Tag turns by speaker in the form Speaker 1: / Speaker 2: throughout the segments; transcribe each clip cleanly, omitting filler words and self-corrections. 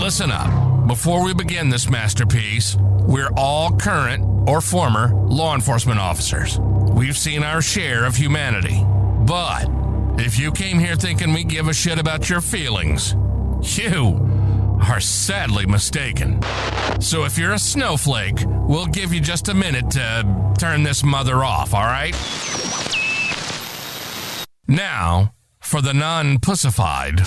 Speaker 1: Listen up. Before we begin this masterpiece, we're all current or former law enforcement officers. We've seen our share of humanity. But if you came here thinking we give a shit about your feelings, you are sadly mistaken. So if you're a snowflake, we'll give you just a minute to turn this mother off, all right? Now, for the non-pussified.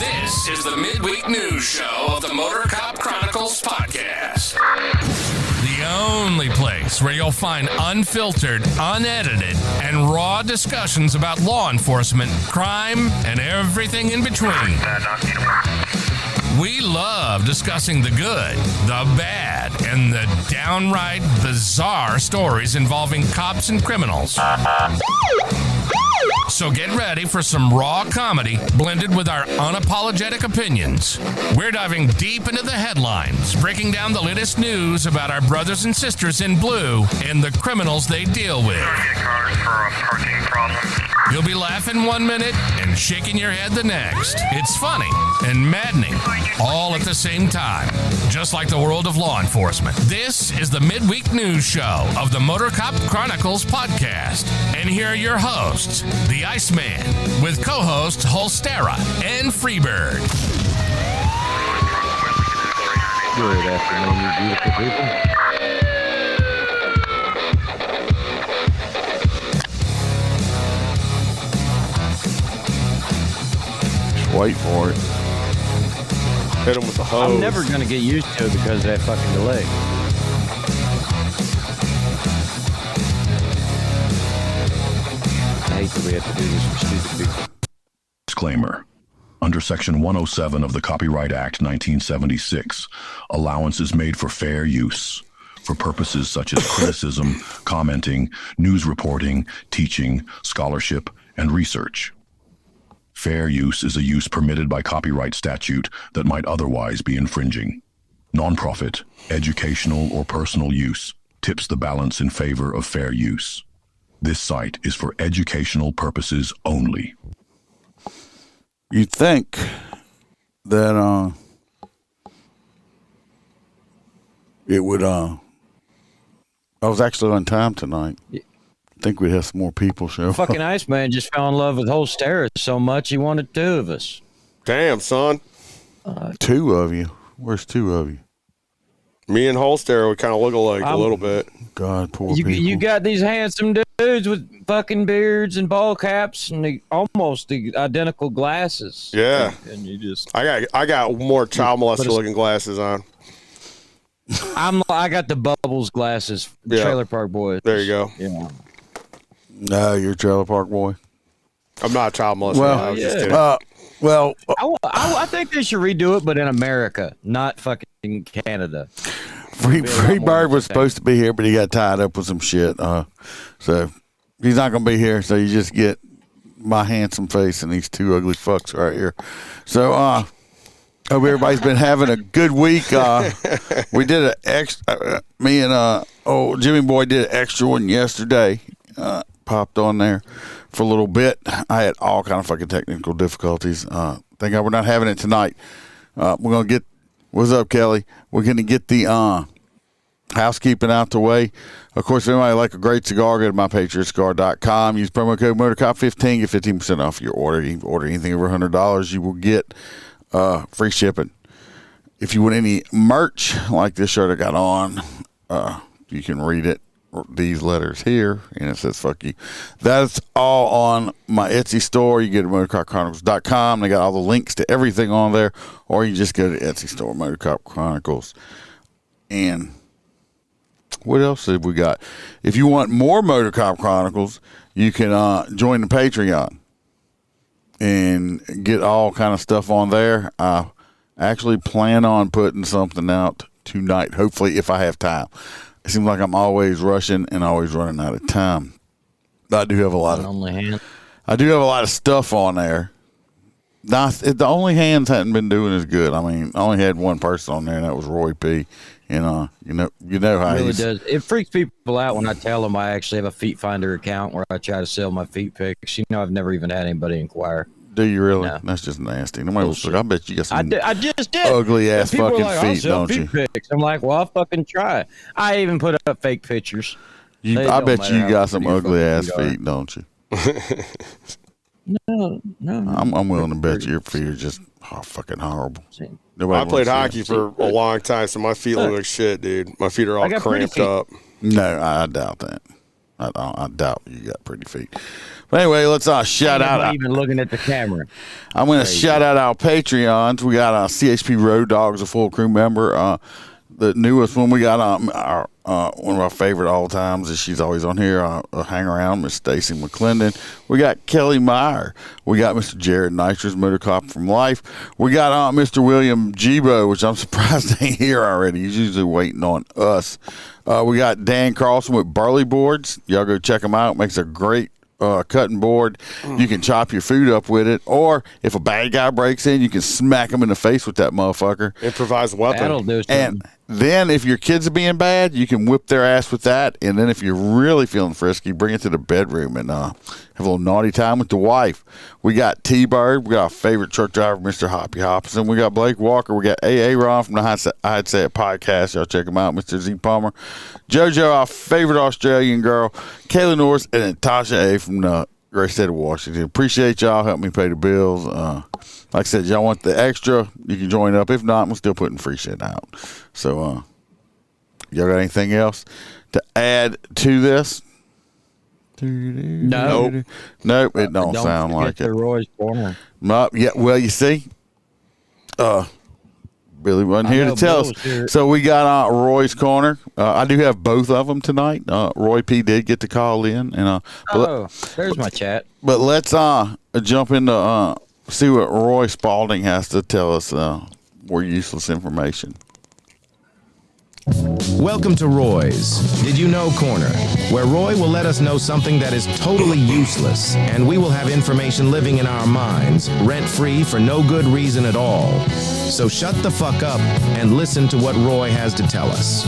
Speaker 1: This is the midweek news show of the Motor Cop Chronicles podcast. The only place where you'll find unfiltered, unedited, and raw discussions about law enforcement, crime, and everything in between. We love discussing the good, the bad, and the downright bizarre stories involving cops and criminals. So get ready for some raw comedy blended with our unapologetic opinions. We're diving deep into the headlines, breaking down the latest news about our brothers and sisters in blue and the criminals they deal with. You'll be laughing 1 minute and shaking your head the next. It's funny and maddening all at the same time, just like the world of law enforcement. This is the midweek news show of the Motor Cop Chronicles podcast. And here are your hosts, the Iceman, with co-hosts Holstera and Freebird.
Speaker 2: Good afternoon, you beautiful people.
Speaker 3: Wait for it. Hit him with the hose.
Speaker 2: I'm never going to get used to it because of that fucking delay. I hate that we have to do this for stupid people.
Speaker 4: Disclaimer. Under Section 107 of the Copyright Act 1976, allowance is made for fair use for purposes such as criticism, commenting, news reporting, teaching, scholarship, and research. Fair use is a use permitted by copyright statute that might otherwise be infringing. Nonprofit, educational, or personal use tips the balance in favor of fair use. This site is for educational purposes only.
Speaker 3: You'd think that it would I was actually on time tonight. I think we'd have some more people show
Speaker 2: Fucking
Speaker 3: up.
Speaker 2: Iceman just fell in love with Holstera so much he wanted two of us.
Speaker 5: Damn, son.
Speaker 3: Two of you. Where's two of you?
Speaker 5: Me and Holster would kind of look alike a little bit.
Speaker 3: God, poor people.
Speaker 2: You got these handsome dudes with fucking beards and ball caps and almost the identical glasses.
Speaker 5: Yeah.
Speaker 2: And you just...
Speaker 5: I got more child molester looking glasses on.
Speaker 2: I got the Bubbles glasses,
Speaker 5: Yeah.
Speaker 2: Trailer Park Boys.
Speaker 5: There you go.
Speaker 2: Yeah.
Speaker 3: No, you're a trailer park boy.
Speaker 5: I'm not a child molester.
Speaker 3: Well,
Speaker 5: I was just kidding.
Speaker 2: I think they should redo it, but in America, not fucking Canada.
Speaker 3: Freebird was supposed to be here, but he got tied up with some shit. So he's not going to be here. So you just get my handsome face and these two ugly fucks right here. So hope everybody's been having a good week. We did an extra. Me and Jimmy Boy did an extra one yesterday. Popped on there for a little bit. I had all kind of fucking technical difficulties. Thank God we're not having it tonight. We're gonna get. What's up, Kelly? We're gonna get the housekeeping out the way. Of course, if anybody like a great cigar, go to mypatriotcigar.com. Use promo code MotorCop15, get 15% off your order. You can order anything over $100, you will get free shipping. If you want any merch like this shirt I got on, you can read it. These letters here, and it says "fuck you." That's all on my Etsy store. You get it at motorcopchronicles.com. They got all the links to everything on there, or you just go to Etsy store, Motorcop Chronicles. And what else have we got? If you want more Motorcop Chronicles, you can join the Patreon and get all kind of stuff on there. I actually plan on putting something out tonight, hopefully, if I have time. It seems like I'm always rushing and always running out of time. I do have a lot of stuff on there. Now, the only hands hadn't been doing as good. I mean, I only had one person on there, and that was Roy P. And you know how
Speaker 2: it really does. It freaks people out when I tell them I actually have a Feet Finder account where I try to sell my feet pics. I've never even had anybody inquire.
Speaker 3: Do you really?
Speaker 2: No.
Speaker 3: That's just nasty. Nobody was like, I bet you got some
Speaker 2: I just did.
Speaker 3: ugly ass
Speaker 2: People are
Speaker 3: fucking
Speaker 2: like, I'll
Speaker 3: feet,
Speaker 2: sell
Speaker 3: don't you?
Speaker 2: feet pics. I'm like, well, I'll fucking try. I even put up fake pictures.
Speaker 3: I
Speaker 2: don't
Speaker 3: bet
Speaker 2: matter
Speaker 3: you
Speaker 2: how
Speaker 3: got some
Speaker 2: pretty your
Speaker 3: ugly ass
Speaker 2: fucking feet
Speaker 3: feet, don't you?
Speaker 2: No.
Speaker 3: I'm willing to bet your feet are just fucking horrible.
Speaker 5: I played hockey for a long time, so my feet look like shit, dude. My feet are all cramped up.
Speaker 3: No, I doubt that. I doubt you got pretty feet. But anyway, let's shout out.
Speaker 2: Not even looking at the camera.
Speaker 3: I'm going to shout out our Patreons. We got CHP Road Dogs, a full crew member. The newest one we got our one of our favorite all times is she's always on here. Hang around, Miss Stacy McClendon. We got Kelly Meyer. We got Mr. Jared Nitrous, Motor Cop from Life. We got Mr. William Gibo, which I'm surprised ain't here already. He's usually waiting on us. We got Dan Carlson with Barley Boards. Y'all go check him out. Makes a great cutting board. You can chop your food up with it, or if a bad guy breaks in, you can smack him in the face with that motherfucker.
Speaker 5: Improvised weapon.
Speaker 2: That'll do something.
Speaker 3: And then if your kids are being bad, you can whip their ass with that. And then if you're really feeling frisky, bring it to the bedroom and have a little naughty time with the wife. We got T-Bird. We got our favorite truck driver, Mr. Hoppy Hopson. We got Blake Walker. We got A.A. Ron from the I'd Say It podcast. Y'all check him out. Mr. Z Palmer. JoJo, our favorite Australian girl. Kayla Norris. And then Tasha A. from the great state of Washington. Appreciate y'all helping me pay the bills. Like I said, y'all want the extra, you can join up. If not, we're still putting free shit out. So, y'all got anything else to add to this?
Speaker 2: Nope.
Speaker 3: Nope, it don't sound like it.
Speaker 2: The Roy's Corner.
Speaker 3: Yeah, well, you see, Billy wasn't here to tell us.
Speaker 2: Here.
Speaker 3: So we got Roy's Corner. I do have both of them tonight. Roy P did get to call in, and
Speaker 2: there's my chat.
Speaker 3: But let's jump into see what Roy Spalding has to tell us. More useless information.
Speaker 6: Welcome to Roy's Did You Know Corner, where Roy will let us know something that is totally useless, and we will have information living in our minds, rent-free for no good reason at all. So shut the fuck up and listen to what Roy has to tell us.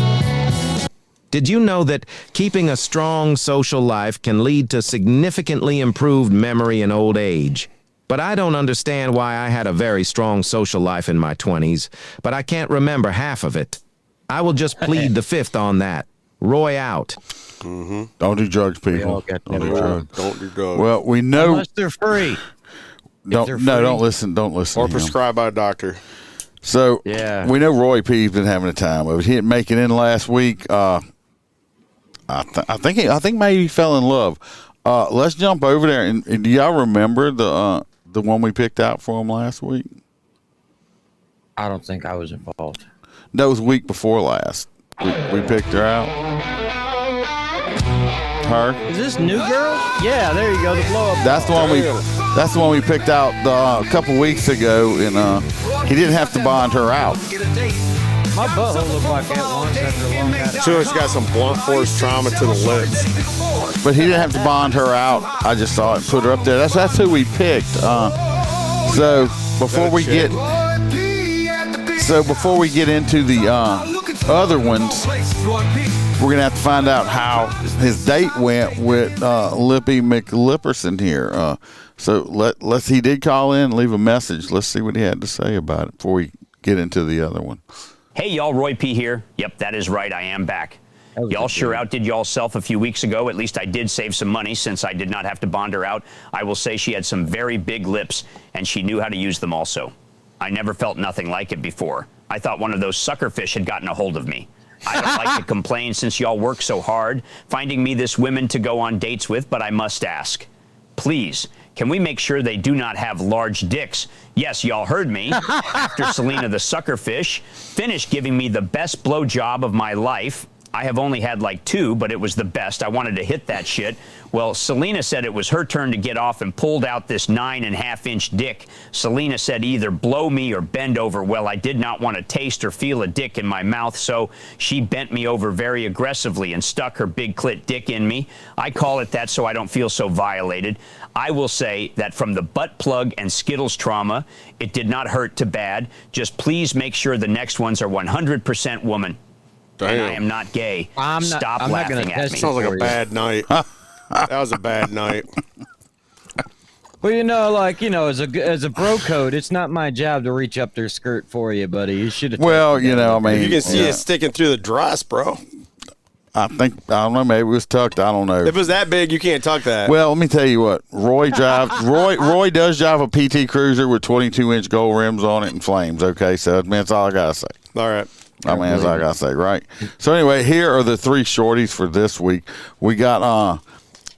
Speaker 6: Did you know that keeping a strong social life can lead to significantly improved memory in old age? But I don't understand why I had a very strong social life in my 20s, but I can't remember half of it. I will just plead the fifth on that. Roy out.
Speaker 5: Mm-hmm.
Speaker 3: Don't do drugs, people.
Speaker 5: Don't do drugs.
Speaker 3: Well, we know.
Speaker 2: Unless they're free.
Speaker 3: Don't listen. Don't listen.
Speaker 5: Or prescribed by a doctor.
Speaker 3: So
Speaker 2: yeah,
Speaker 3: we know Roy P's been having a time of it. He didn't make it in last week. I think maybe he fell in love. Let's jump over there. And do y'all remember the one we picked out for him last week?
Speaker 2: I don't think I was involved.
Speaker 3: That was week before last. We picked her out. Her.
Speaker 2: Is this New Girl? Yeah, there you go. The blow up.
Speaker 3: That's the one we. That's the one we picked out a couple weeks ago, and he didn't have to bond her out.
Speaker 2: My butthole looked like that once after a long time.
Speaker 5: She's got some blunt force trauma to the lips.
Speaker 3: But he didn't have to bond her out. I just saw it and put her up there. That's who we picked. So before we get into the other ones, we're gonna have to find out how his date went with Lippy McLipperson here. So he did call in and leave a message. Let's see what he had to say about it before we get into the other one.
Speaker 7: Hey, y'all, Roy P. here. Yep, that is right. I am back. Y'all sure outdid y'all self a few weeks ago. At least I did save some money since I did not have to bond her out. I will say she had some very big lips, and she knew how to use them also. I never felt nothing like it before. I thought one of those suckerfish had gotten a hold of me. I don't like to complain since y'all work so hard finding me this women to go on dates with, but I must ask. Please, can we make sure they do not have large dicks? Yes, y'all heard me. After Selena the suckerfish finished giving me the best blowjob of my life, I have only had like 2, but it was the best. I wanted to hit that shit. Well, Selena said it was her turn to get off and pulled out this 9.5-inch dick. Selena said either blow me or bend over. Well, I did not want to taste or feel a dick in my mouth, so she bent me over very aggressively and stuck her big clit dick in me. I call it that so I don't feel so violated. I will say that from the butt plug and Skittles trauma, it did not hurt to bad. Just please make sure the next ones are 100% woman.
Speaker 5: Damn.
Speaker 7: And I am not gay. Stop
Speaker 2: I'm
Speaker 7: laughing
Speaker 2: not gonna
Speaker 7: at me.
Speaker 5: Sounds like a bad night. That was a bad night.
Speaker 2: Well, as a bro code, it's not my job to reach up their skirt for you, buddy. You should have.
Speaker 3: Well, I mean,
Speaker 5: You can see it sticking through the dress, bro.
Speaker 3: I don't know, maybe it was tucked. I don't know.
Speaker 5: If it was that big, you can't tuck that.
Speaker 3: Well, let me tell you what. Roy does drive a PT Cruiser with 22-inch gold rims on it and flames. Okay, so that's all I gotta say.
Speaker 5: All right.
Speaker 3: I mean, that's all I gotta say, right? So anyway, here are the 3 shorties for this week. We got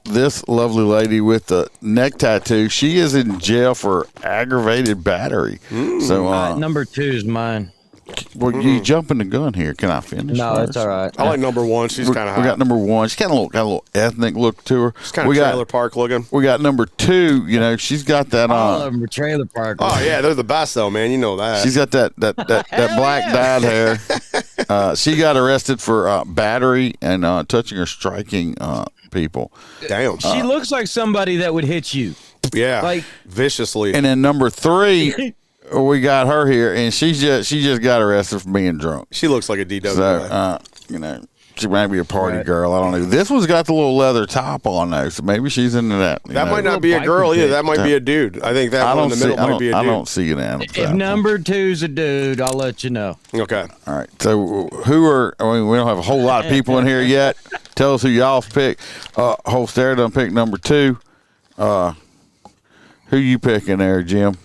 Speaker 3: this lovely lady with the neck tattoo. She is in jail for aggravated battery. So
Speaker 2: number 2 is mine.
Speaker 3: Well, you jumping the gun here. Can I finish?
Speaker 2: No,
Speaker 3: first?
Speaker 2: it's all right.
Speaker 5: I like number 1. She's kind of hot.
Speaker 3: We got number 1. She's got a little ethnic look to her.
Speaker 5: She's kind of trailer park looking.
Speaker 3: We got number 2. She's got that.
Speaker 2: All of them are trailer park.
Speaker 5: Oh yeah, they're the best though, man. You know that.
Speaker 3: She's got that black dyed hair. She got arrested for battery and touching or striking people.
Speaker 5: Damn.
Speaker 2: She looks like somebody that would hit you.
Speaker 5: Yeah.
Speaker 2: Like
Speaker 5: viciously.
Speaker 3: And then number 3. We got her here, and she just got arrested for being drunk.
Speaker 5: She looks like a DW.
Speaker 3: So, she might be a party girl. I don't know. This one's got the little leather top on though, so maybe she's into that.
Speaker 5: That might not be a girl either. That might be a dude. I think that one in the middle might be a dude.
Speaker 3: I don't see it.
Speaker 2: If number 2's a dude, I'll let you know.
Speaker 5: Okay.
Speaker 3: All right. So we don't have a whole lot of people in here yet. Tell us who y'all pick. Holster done pick number 2. Who you picking there, Jim?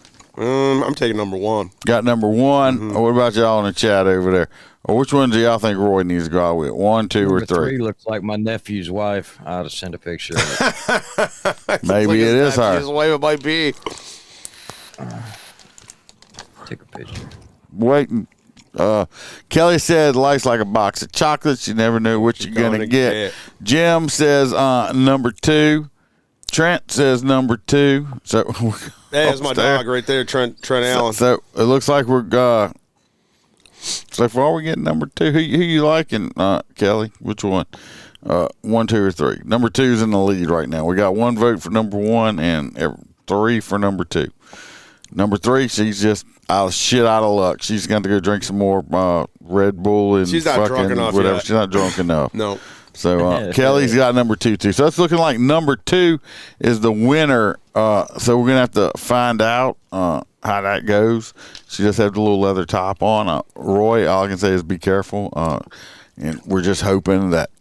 Speaker 5: I'm taking number 1.
Speaker 3: Got number 1. Mm-hmm. What about y'all in the chat over there? Or which one do y'all think Roy needs to go out with? 1, 2, or 3?
Speaker 2: 3 looks like my nephew's wife. I'll just send a picture of
Speaker 5: it.
Speaker 3: Maybe it is her.
Speaker 5: His wife it might be.
Speaker 2: Take a picture.
Speaker 3: Waiting. Kelly said life's like a box of chocolates. You never know what you're gonna get. Jim says number 2. Trent says number 2. So
Speaker 5: there's my dog right there, Trent Allen.
Speaker 3: So it looks like we're so far we're getting number 2. Who you liking, Kelly? Which one? 1, 2, or 3? Number 2's in the lead right now. We got 1 vote for number 1 and 3 for number 2. Number 3, she's just shit out of luck. She's going to go drink some more Red Bull and
Speaker 5: she's not drunk enough
Speaker 3: whatever.
Speaker 5: Yet.
Speaker 3: She's not drunk enough.
Speaker 5: No.
Speaker 3: So Kelly's got number 2 too. So it's looking like number 2 is the winner. So we're gonna have to find out how that goes. She just had the little leather top on. Roy, all I can say is be careful. And we're just hoping that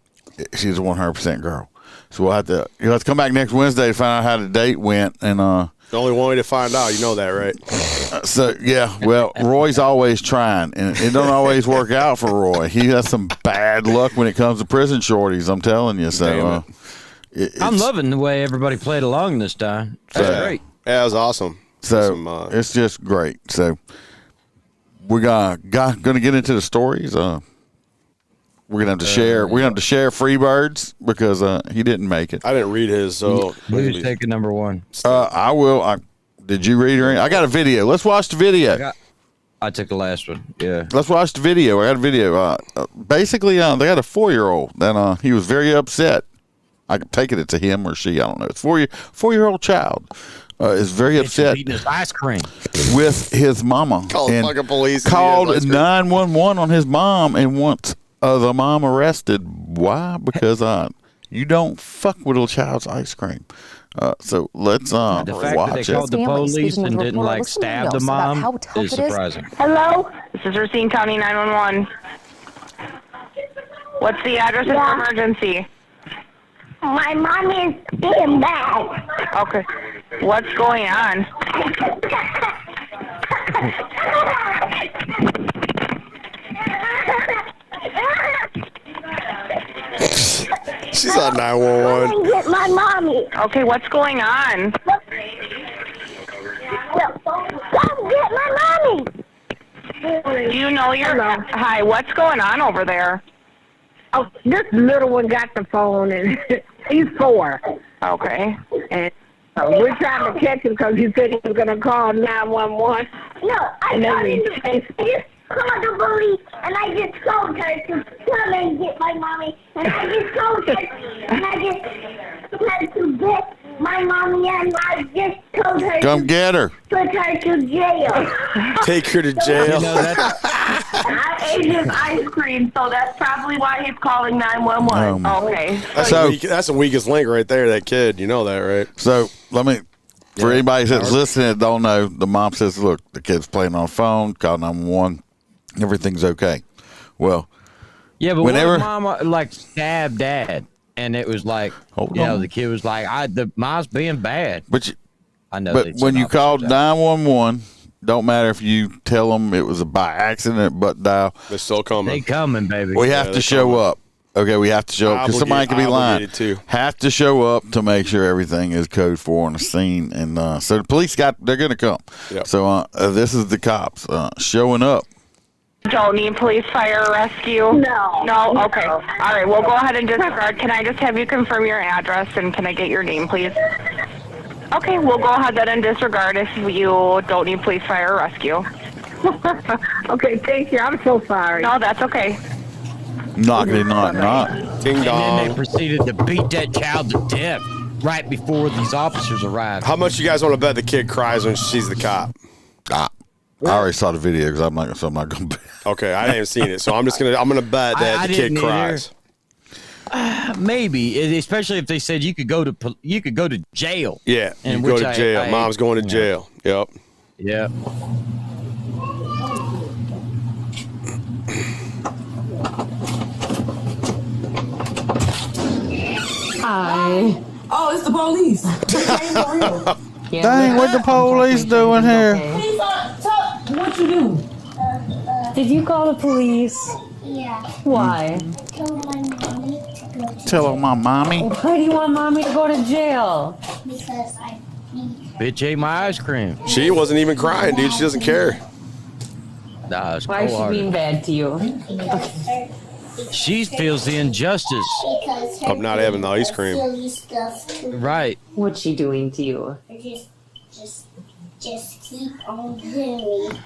Speaker 3: she's a 100% girl. So you'll have to come back next Wednesday to find out how the date went. And
Speaker 5: the only one way to find out, you know that, right?
Speaker 3: So yeah, well, Roy's always trying, and it don't always work out for Roy. He has some bad luck when it comes to prison shorties. I'm telling you. So
Speaker 2: I'm loving the way everybody played along this time. That's great.
Speaker 5: Yeah, it was awesome.
Speaker 3: So it's just great. So we're gonna get into the stories. We're gonna have to share. We're gonna have to share Freebirds because he didn't make it.
Speaker 5: I didn't read his, so
Speaker 2: who's taking number 1?
Speaker 3: I will. Did you read her? I got a video. Let's watch the video.
Speaker 2: I took the last one. Yeah.
Speaker 3: Let's watch the video. I got a video. Basically, they got a 4-year-old. Then he was very upset. I could take it to him or she. I don't know. It's 4-year-old child is very upset.
Speaker 2: Eating his ice cream
Speaker 3: with his mama.
Speaker 5: Called fucking police.
Speaker 3: Called 911 on his mom and wants the mom arrested. Why? Because you don't fuck with a child's ice cream. So let's
Speaker 2: the fact
Speaker 3: watch
Speaker 2: that they called the police and didn't stab the mom is surprising.
Speaker 8: Hello, this is Racine County 911. What's the address of the emergency?
Speaker 9: My mom is being bad.
Speaker 8: Okay. What's going on?
Speaker 5: She's on 911.
Speaker 9: Come and get my mommy.
Speaker 8: Okay, what's going on?
Speaker 9: Come get my mommy.
Speaker 8: Do you know your...
Speaker 9: Hello.
Speaker 8: Hi, what's going on over there?
Speaker 9: Oh, this little one got the phone, and he's 4.
Speaker 8: Okay.
Speaker 9: And we're trying to catch him because he said he was going to call 911. No, I told him to call the police, and I just told her to come and get my mommy. And I just told her, and I just told her to get my mommy, and I just told her
Speaker 3: come get her.
Speaker 9: Put her to jail.
Speaker 5: Take her to jail.
Speaker 8: I ate his ice cream, so that's probably why he's calling 911. Okay.
Speaker 5: That's the weakest link right there, that kid. You know that, right?
Speaker 3: So let me For anybody that's listening that don't know, the mom says, look, the kid's playing on the phone, call 911, everything's okay. Well,
Speaker 2: yeah, but
Speaker 3: whenever
Speaker 2: mom like stabbed dad, and it was like, the kid was like, the mom's being bad.
Speaker 3: But
Speaker 2: I know.
Speaker 3: But when you called 911, don't matter if you tell them it was by accident, but dial.
Speaker 5: They're still coming.
Speaker 2: They coming, baby.
Speaker 3: We have to show up. Okay, we have to show up because somebody could be lying. Have to show up to make sure everything is code 4 on the scene, and so the police they're going to come.
Speaker 5: Yep.
Speaker 3: So this is the cops showing up.
Speaker 8: Don't need police, fire, or rescue? No. No? Okay. All right, we'll go ahead and disregard. Can I just have you confirm your address, and can I get your name, please? Okay, we'll go ahead then and disregard if you don't need police, fire, or rescue.
Speaker 9: Okay, thank you. I'm so sorry.
Speaker 8: No, that's okay.
Speaker 3: Knock.
Speaker 5: Ding
Speaker 2: And
Speaker 5: dong.
Speaker 2: then they proceeded to beat that child to death right before these officers arrived.
Speaker 5: How much you guys want to bet the kid cries when she sees the cop?
Speaker 3: I already saw the video because I'm not going to.
Speaker 5: Okay, I haven't seen it, so I'm gonna bet that the kid cries.
Speaker 2: Maybe, especially if they said you could go to jail.
Speaker 5: Yeah, you go to jail. Mom's going to jail. Yep.
Speaker 2: Yeah.
Speaker 10: Hi. Oh, it's the police.
Speaker 3: Dang, what the police doing here?
Speaker 10: Please, what you do?
Speaker 11: Did you call the police?
Speaker 12: Yeah.
Speaker 11: Why?
Speaker 3: Tell my mommy.
Speaker 11: Why do you want mommy to go to jail?
Speaker 12: Because I
Speaker 2: Bitch ate my ice cream.
Speaker 5: She wasn't even crying, dude. She doesn't care.
Speaker 2: Nah, it's
Speaker 11: Why is she being bad to you?
Speaker 2: She feels the injustice.
Speaker 5: I'm not having the ice cream.
Speaker 2: Right.
Speaker 11: What's she doing to you?
Speaker 12: Just keep on doing.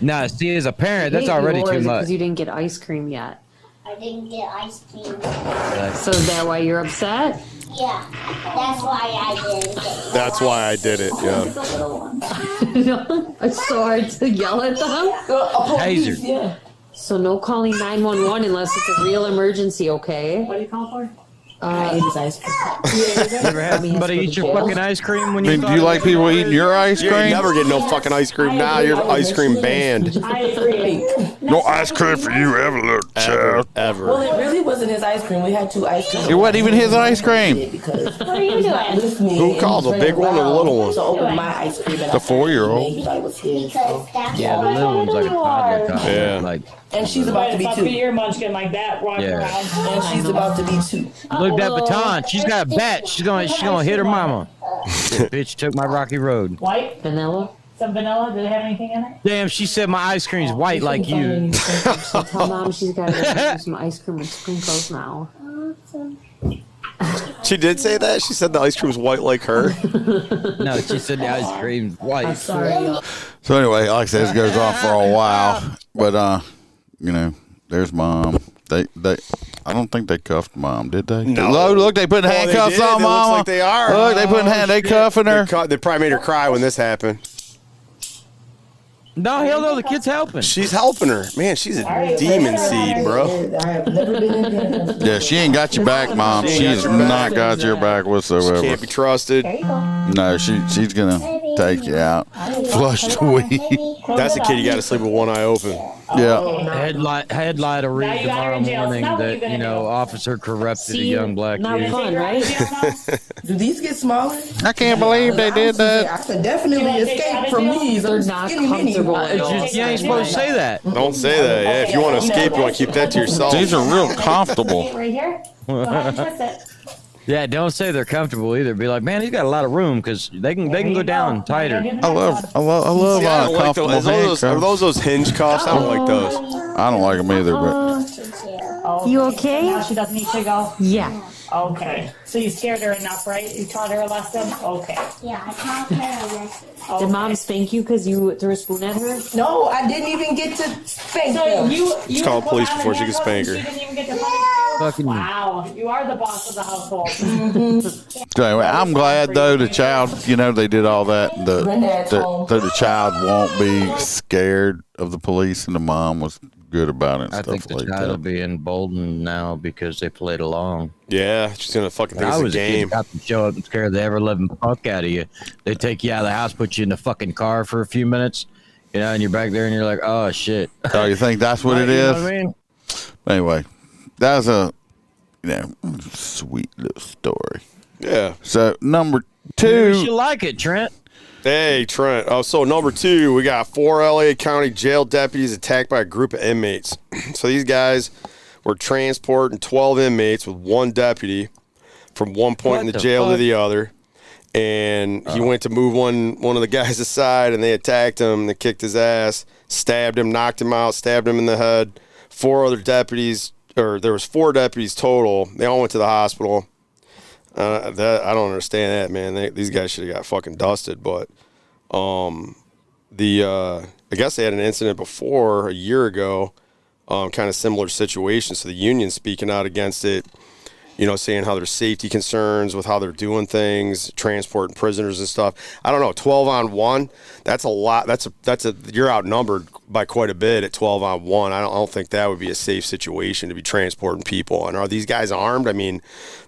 Speaker 2: Nah, see, as a parent, that's already too much.
Speaker 11: Because you didn't get ice cream yet.
Speaker 12: I didn't get ice cream.
Speaker 11: So is that why you're upset?
Speaker 12: Yeah, that's why I did it.
Speaker 5: That's why I did it. Yeah.
Speaker 11: It's so hard to yell at them.
Speaker 2: Taser.
Speaker 10: Yeah.
Speaker 11: So no calling 911 unless it's a real emergency, okay?
Speaker 10: What do you call for?
Speaker 11: I ate his ice cream.
Speaker 2: You ever had somebody eat your fucking ice cream when you?
Speaker 3: Do you like people eating your ice cream?
Speaker 5: You never get no fucking ice cream now. You're ice cream banned.
Speaker 10: I agree.
Speaker 3: No ice cream for you ever, little child.
Speaker 5: Ever.
Speaker 10: Well, it really wasn't his ice cream. We had 2 ice creams.
Speaker 3: It wasn't even his ice cream.
Speaker 10: What
Speaker 11: are you doing?
Speaker 5: Who called, the big one or the little one?
Speaker 10: So open my ice cream.
Speaker 3: The 4-year-old.
Speaker 10: He thought it was his.
Speaker 2: Yeah, the little one's like a toddler.
Speaker 5: Yeah.
Speaker 2: Like,
Speaker 10: and she's about to be 2.
Speaker 13: Your munchkin like that walking
Speaker 2: Yeah.
Speaker 13: around.
Speaker 10: And she's about to be 2.
Speaker 2: look that baton. She's got a bat. She's gonna hit her mama. Bitch took my rocky road.
Speaker 13: White?
Speaker 11: Vanilla?
Speaker 13: Some vanilla? Do they have anything in it?
Speaker 2: Damn, she said my ice cream's white like you.
Speaker 11: So tell mom she's got to do some ice cream with sprinkles now.
Speaker 5: She did say that? She said the ice cream was white like her?
Speaker 2: No, she said the ice cream's white.
Speaker 10: I'm sorry.
Speaker 3: So anyway, like I said, this goes on for a while, but there's mom. They I don't think they cuffed mom, did they?
Speaker 5: No.
Speaker 3: Look, they put handcuffs
Speaker 5: they did.
Speaker 3: on
Speaker 5: It
Speaker 3: mama.
Speaker 5: looks like they are.
Speaker 3: Look, they put they cuffing her.
Speaker 5: They probably made her cry when this happened.
Speaker 2: No, hell no, the kid's helping.
Speaker 5: She's helping her. Man, she's a demon seed, bro.
Speaker 10: I have never been in there.
Speaker 3: Yeah, she ain't got your back, mom. She has not got your back whatsoever.
Speaker 5: Can't be trusted.
Speaker 3: No, she's gonna take you out. Flush the weed.
Speaker 5: That's a kid you got to sleep with one eye open.
Speaker 3: Yeah.
Speaker 2: Headlight to read tomorrow morning that, officer corrupted a young black
Speaker 11: Not
Speaker 2: kid.
Speaker 11: fun, right?
Speaker 10: Do these get smaller?
Speaker 3: I can't believe they did that.
Speaker 10: I could definitely escape from these.
Speaker 11: They're not comfortable at all.
Speaker 2: You ain't supposed to say that.
Speaker 5: Don't say that. Yeah, if you want to escape, you want to keep that to yourself.
Speaker 3: These are real comfortable.
Speaker 13: Right here? Go ahead and twist it.
Speaker 2: Yeah, don't say they're comfortable either. Be like, man, he's got a lot of room because they can go down tighter.
Speaker 3: I love
Speaker 5: See, I don't like
Speaker 3: comfortable
Speaker 5: those. Are
Speaker 3: handcuffs.
Speaker 5: those hinge cuffs? I don't like those.
Speaker 3: I don't like them either, but
Speaker 11: You okay?
Speaker 13: Now she doesn't need to go?
Speaker 11: Yeah.
Speaker 13: Okay. So you scared her enough, right? You taught her a lesson? Okay.
Speaker 12: Yeah, I taught her a lesson.
Speaker 11: Did mom spank you because you threw a spoon at her?
Speaker 10: No, I didn't even get to spank
Speaker 13: So
Speaker 10: them.
Speaker 13: you
Speaker 5: Just call
Speaker 13: put
Speaker 5: police
Speaker 13: on
Speaker 5: before
Speaker 13: the
Speaker 5: she can
Speaker 13: handcuffs
Speaker 5: spank her.
Speaker 13: and she didn't even get to punish you?
Speaker 2: Fucking-
Speaker 13: Wow. You are the boss of the household.
Speaker 3: so anyway, I'm glad though the child, they did all that. So the child won't be scared of the police, and the mom was good about it and
Speaker 2: I
Speaker 3: stuff
Speaker 2: think the
Speaker 3: like
Speaker 2: tide will
Speaker 3: that.
Speaker 2: be emboldened now because they played along.
Speaker 5: Yeah, she's gonna fucking think
Speaker 2: I
Speaker 5: it's
Speaker 2: was
Speaker 5: a
Speaker 2: a kid
Speaker 5: game.
Speaker 2: that got to show up and scare the ever-living fuck out of you. They take you out of the house, put you in the fucking car for a few minutes, and you're back there and you're like, oh, shit.
Speaker 3: Oh, you think that's what it
Speaker 2: You
Speaker 3: is?
Speaker 2: know what I mean?
Speaker 3: Anyway, that was a sweet little story.
Speaker 5: Yeah.
Speaker 3: So number
Speaker 2: You
Speaker 3: 2,
Speaker 2: should like it, Trent.
Speaker 5: Hey, Trent. Oh, so number 2, we got 4 LA County jail deputies attacked by a group of inmates. So these guys were transporting 12 inmates with one deputy from one point in the jail to the other. And he went to move one of the guys aside, and they attacked him. They kicked his ass, stabbed him, knocked him out, stabbed him in the head. 4 other deputies, or there was 4 deputies total. They all went to the hospital. I don't understand that, man. These guys should have got fucking dusted. But I guess they had an incident before a year ago, kind of similar situation. So the union's speaking out against it, saying how there's safety concerns with how they're doing things, transporting prisoners and stuff. I don't know, 12 on 1, that's a lot. You're outnumbered by quite a bit at 12 on 1. I don't think that would be a safe situation to be transporting people. And are these guys armed? I mean,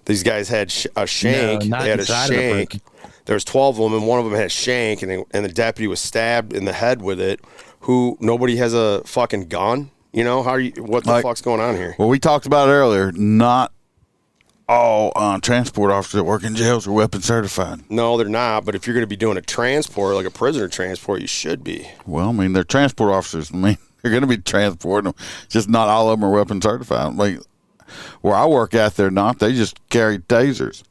Speaker 5: these guys had a shank.
Speaker 2: No,
Speaker 5: they had a shank. There was 12 of them, and one of them had a shank, and the deputy was stabbed in the head with it. Nobody has a fucking gun. What the fuck's going on here?
Speaker 3: well, we talked about it earlier, not all transport officers that work in jails are weapon certified.
Speaker 5: No, they're not. But if you're going to be doing a transport, like a prisoner transport, you should be.
Speaker 3: Well, I mean, they're transport officers. I mean, they're going to be transporting them. Just not all of them are weapon certified. Like where I work at, they're not. They just carry tasers.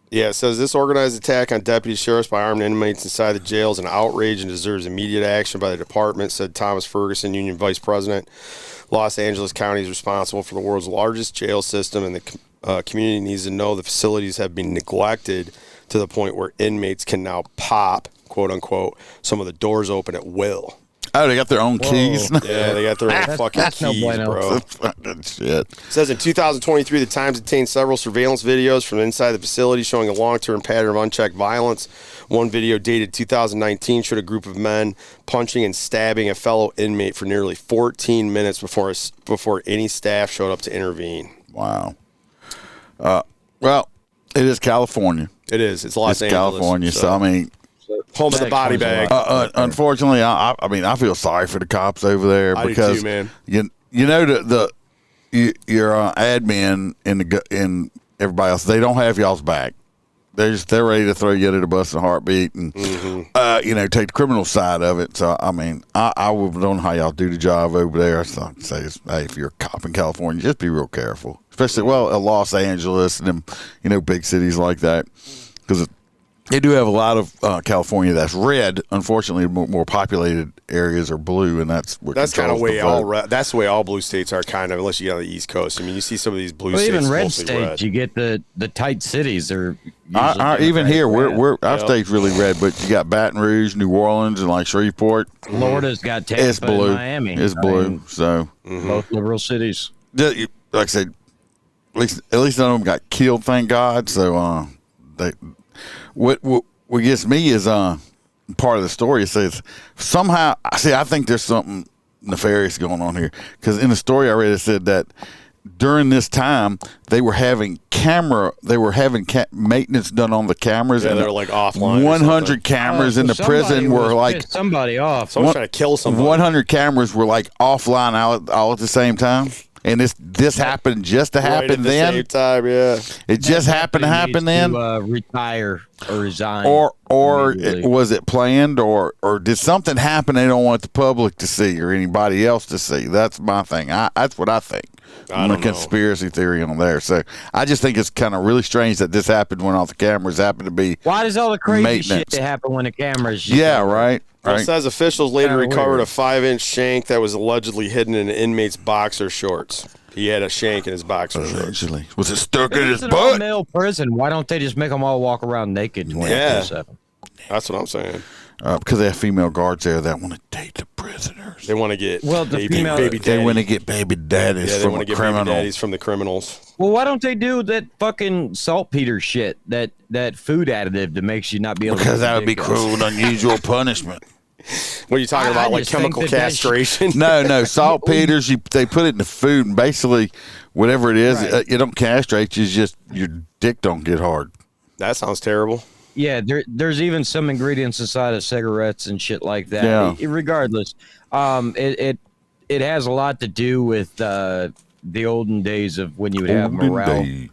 Speaker 5: Yeah, it says this organized attack on deputy sheriffs by armed inmates inside the jail is an outrage and deserves immediate action by the department, said Thomas Ferguson, union vice president. Los Angeles County is responsible for the world's largest jail system, and the community needs to know the facilities have been neglected to the point where inmates can now pop, quote unquote, some of the doors open at will.
Speaker 3: Oh, they got their own keys?
Speaker 5: Yeah, they got their own fucking keys, bro.
Speaker 3: Fucking shit.
Speaker 5: It says in 2023, the Times obtained several surveillance videos from inside the facility showing a long-term pattern of unchecked violence. One video dated 2019 showed a group of men punching and stabbing a fellow inmate for nearly 14 minutes before any staff showed up to intervene.
Speaker 3: Wow. Well, it is California.
Speaker 5: It is. It's Los Angeles.
Speaker 3: California, so I mean,
Speaker 5: home of the body bag.
Speaker 3: Unfortunately, I mean, I feel sorry for the cops over there because
Speaker 5: do too, man.
Speaker 3: You know your admin and everybody else, they don't have y'all's back. They're ready to throw you under the bus in a heartbeat and take the criminal side of it. So I mean, I don't know how y'all do the job over there. So I'd say, hey, if you're a cop in California, just be real careful, especially Los Angeles and them, big cities like that, because they do have a lot of California that's red. Unfortunately, more populated areas are blue, and that's
Speaker 5: kind of that's the way all blue states are, kind of, unless you get on the East Coast. I mean, you see some of these blue states.
Speaker 2: Even red
Speaker 5: mostly
Speaker 2: states,
Speaker 5: red.
Speaker 2: you get the tight cities. Are
Speaker 3: even here, our state's really red, but you got Baton Rouge, New Orleans, and like Shreveport.
Speaker 2: Florida's got Tampa
Speaker 3: it's blue.
Speaker 2: and Miami.
Speaker 3: It's blue. So
Speaker 2: both liberal cities.
Speaker 3: Like I said, at least none of them got killed, thank God. So what gets me is part of the story. It says somehow, I think there's something nefarious going on here, because in the story I read, it said that during this time they were having maintenance done on the cameras.
Speaker 5: Yeah, they were like offline.
Speaker 3: 100 cameras in the prison were like
Speaker 2: somebody off.
Speaker 5: Someone's trying to kill somebody.
Speaker 3: 100 cameers were like offline all at the same time. And this happened just to happen
Speaker 5: at the
Speaker 3: then.
Speaker 5: Same time, yeah.
Speaker 3: It just happened to happen then.
Speaker 2: Retire or resign.
Speaker 3: Or was it planned, or did something happen they don't want the public to see or anybody else to see? That's my thing. That's what I think. I'm a conspiracy theory on there. So I just think it's kind of really strange that this happened when all the cameras happen to be.
Speaker 2: Why does all the crazy
Speaker 3: maintenance.
Speaker 2: shit happen when the cameras?
Speaker 3: Yeah, right.
Speaker 5: It says officials later recovered
Speaker 2: weird.
Speaker 5: a 5-inch shank that was allegedly hidden in an inmate's boxer shorts. He had a shank in his boxer shorts.
Speaker 3: Allegedly. Was it stuck in his
Speaker 2: It's an
Speaker 3: butt?
Speaker 2: all-male prison. Why don't they just make them all walk around naked 24/7?
Speaker 5: That's what I'm saying.
Speaker 3: Because they have female guards there that want to date the prisoners.
Speaker 5: They want to get
Speaker 2: baby
Speaker 5: daddy.
Speaker 3: They want to get baby daddies from a criminal.
Speaker 5: Baby daddies from the criminals.
Speaker 2: Well, why don't they do that fucking saltpeter shit, that food additive that makes you not be able to...
Speaker 3: Because that would be cruel and unusual punishment.
Speaker 5: What are you talking about? Like chemical castration?
Speaker 3: No, saltpeter's. They put it in the food, and basically, whatever it is, it don't castrate you. It's just your dick don't get hard.
Speaker 5: That sounds terrible.
Speaker 2: Yeah, there's even some ingredients inside of cigarettes and shit like that.
Speaker 3: Yeah.
Speaker 2: Regardless, it has a lot to do with the olden days of when you would have morale.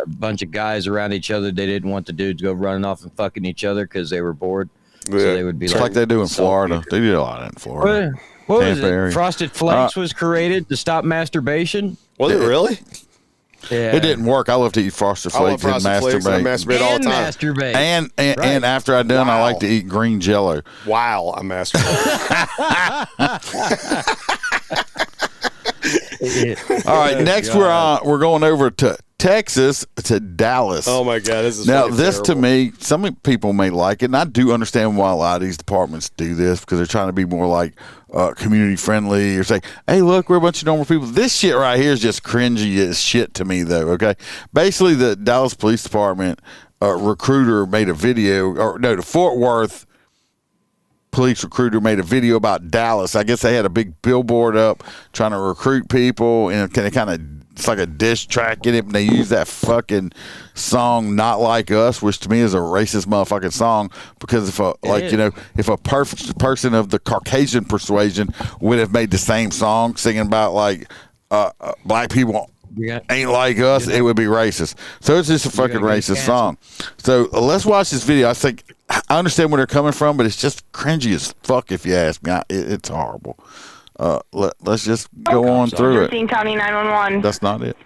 Speaker 2: A bunch of guys around each other. They didn't want the dudes go running off and fucking each other because they were bored. So they would be
Speaker 3: like they do in Florida. They do a lot in Florida.
Speaker 2: What was it? Frosted Flakes was created to stop masturbation.
Speaker 5: Was it really?
Speaker 2: Yeah.
Speaker 3: It didn't work. I love to eat Frosted Flakes and masturbate.
Speaker 5: I masturbate all the time.
Speaker 2: Masturbate.
Speaker 3: And after I'm done, I like to eat green Jello.
Speaker 5: Wow, I masturbate.
Speaker 3: All right, next we're going over to Texas, to Dallas.
Speaker 5: Oh my God, this is
Speaker 3: this to me. Some people may like it, and I do understand why a lot of these departments do this because they're trying to be more like community friendly or say, "Hey, look, we're a bunch of normal people." This shit right here is just cringy as shit to me, though. Okay, basically, the Dallas Police Department recruiter made a video, the Fort Worth police recruiter made a video about Dallas. I guess they had a big billboard up trying to recruit people, and it's like a diss track in it, and they use that fucking song "Not Like Us," which to me is a racist motherfucking song, because if a perfect person of the Caucasian persuasion would have made the same song singing about like black people ain't like us, it would be racist. So it's just a fucking racist song. So let's watch this video. I understand where they're coming from, but it's just cringy as fuck if you ask me. It's horrible. Let's just go on through it.
Speaker 8: County 911.
Speaker 3: That's not it.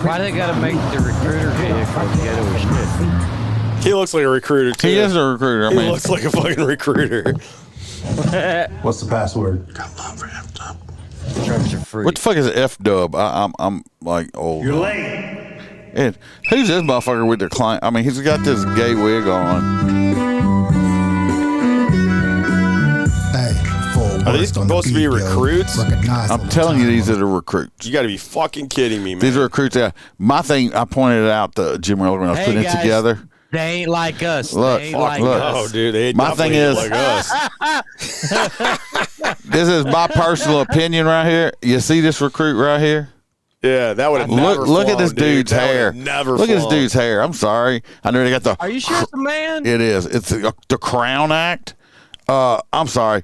Speaker 2: Why they gotta make the recruiter ghetto as shit?
Speaker 5: He looks like a recruiter too.
Speaker 3: He is a recruiter.
Speaker 5: He looks like a fucking recruiter.
Speaker 14: What's the password?
Speaker 3: Got love for F-Dub. What the fuck is F-Dub? I'm like old.
Speaker 14: You're late.
Speaker 3: And who's this motherfucker with their client? I mean, he's got this gay wig on.
Speaker 5: Are these supposed to be recruits?
Speaker 3: I'm telling you, these are the recruits.
Speaker 5: You got to be fucking kidding me, man.
Speaker 3: These are recruits. My thing, I pointed it out to Jim earlier when I was putting it together.
Speaker 2: They ain't like us.
Speaker 3: Look,
Speaker 2: they ain't like us.
Speaker 5: Oh, dude, they
Speaker 3: my thing is
Speaker 5: like us.
Speaker 3: This is my personal opinion right here. You see this recruit right here?
Speaker 5: Yeah, that would have never
Speaker 3: look
Speaker 5: flown,
Speaker 3: at this dude's hair. Look at this dude's hair. I'm sorry. I know they got the.
Speaker 2: Are you sure it's a man?
Speaker 3: It is. It's the Crown Act. I'm sorry.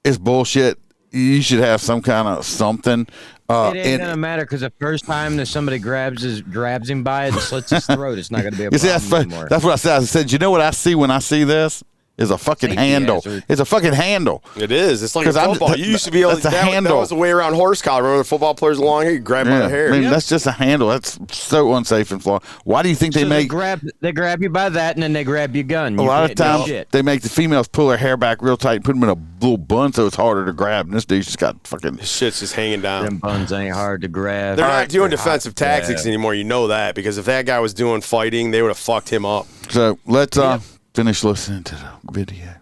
Speaker 3: It's bullshit. You should have some kind of something.
Speaker 2: It ain't gonna matter because the first time that somebody grabs him by it and slits his throat, it's not gonna be a problem anymore.
Speaker 3: That's what I said. I said, you know what I see when I see this? Is a fucking handle. It's a fucking handle.
Speaker 5: It is. It's like a football. You used to be able to. That was the way around horse collar. Remember the football players along here? You grab by the hair.
Speaker 3: I mean, that's just a handle. That's so unsafe in Florida. Why do you think they make?
Speaker 2: They grab you by that, and then they grab your gun.
Speaker 3: A lot of times they make the females pull their hair back real tight and put them in a little bun so it's harder to grab. And this dude's just got fucking.
Speaker 5: His shit's just hanging down.
Speaker 2: Them buns ain't hard to grab.
Speaker 5: They're not doing defensive tactics anymore. You know that, because if that guy was doing fighting, they would have fucked him up.
Speaker 3: So let's finish listening to the video.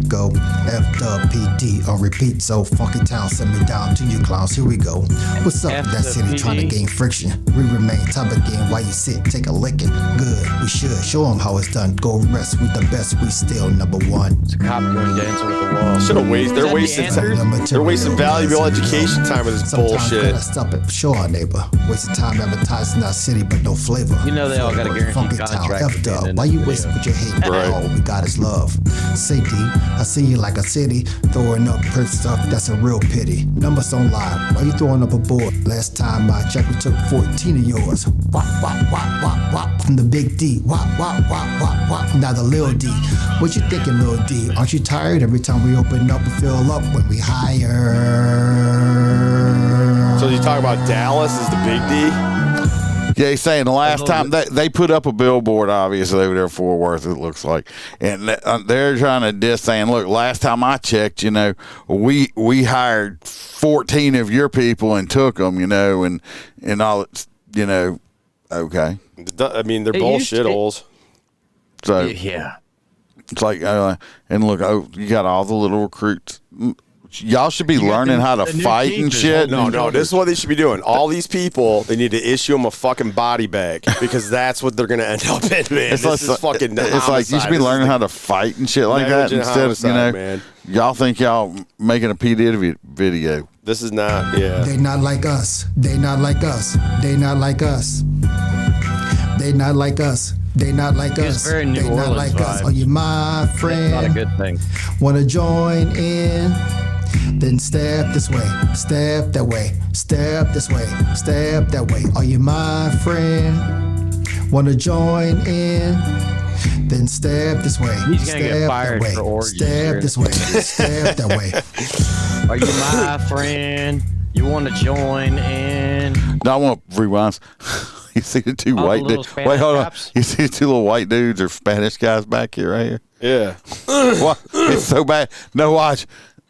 Speaker 15: Go F-Dub PD on repeat, so funky town send me down to you clowns. Here we go. What's up, that city trying to gain friction? We remain top of game while you sit, take a licking. Good, we should show them how it's done. Go rest with the best, we still number one.
Speaker 2: It's a cop doing dancing with the wall.
Speaker 5: Should have wasted. They're wasting valuable education time with this bullshit.
Speaker 15: Gotta stop it, show our neighbor. Wasting time advertising our city, but no flavor.
Speaker 2: You know they all got a guaranteed
Speaker 15: funky
Speaker 2: contract.
Speaker 15: Town, F-Dub, why you wasting with your hate?
Speaker 5: Right.
Speaker 15: All we got is love. Safety. I see you like a city, throwing up perk stuff, that's a real pity. Numbers don't lie, why you throwing up a board? Last time I checked, we took 14 of yours. Wop, wop, wop, wop, wop, from the big D. Wop, wop, wop, wop, wop, now the Lil D. What you thinking, Lil D? Aren't you tired every time we open up and fill up when we hire?
Speaker 5: So you talk about Dallas is the big D?
Speaker 3: Yeah, he's saying the last time they put up a billboard, obviously, over there in Fort Worth, it looks like. And they're trying to diss, saying, look, last time I checked, you know, we hired 14 of your people and took them, you know, and all, you know, okay.
Speaker 5: I mean, they're both shitholes.
Speaker 3: So,
Speaker 2: yeah.
Speaker 3: It's like, and look, you got all the little recruits. y'all should be learning how to fight and shit.
Speaker 5: No, this is what they should be doing. All these people, they need to issue them a fucking body bag because that's what they're gonna end up in, man. This is fucking.
Speaker 3: It's like you should be learning how to fight and shit like that instead of
Speaker 5: man.
Speaker 3: Y'all think y'all making a P. Diddy video.
Speaker 5: This is not. Yeah.
Speaker 15: They not like us. They not like us. They not like us. They not like us. They not like us.
Speaker 2: Very New
Speaker 15: they not
Speaker 2: Orleans
Speaker 15: like us.
Speaker 2: vibe.
Speaker 15: Are you my friend?
Speaker 2: Not a good thing.
Speaker 15: Wanna join in? Then step this way, step that way, step this way, step that way. Are you my friend? Wanna join in? Then step this way,
Speaker 2: He's gonna get
Speaker 15: step
Speaker 2: fired
Speaker 15: that way,
Speaker 2: for orgies
Speaker 15: step
Speaker 2: here.
Speaker 15: this way, step that way.
Speaker 2: Are you my friend? You want to join in?
Speaker 3: No, I want rewinds. You see the two
Speaker 2: All the
Speaker 3: white
Speaker 2: little
Speaker 3: dudes?
Speaker 2: Spanish
Speaker 3: Wait, hold on.
Speaker 2: cops?
Speaker 3: You see the two little white dudes or Spanish guys back here, right here?
Speaker 5: Yeah.
Speaker 3: What? It's so bad. No, watch.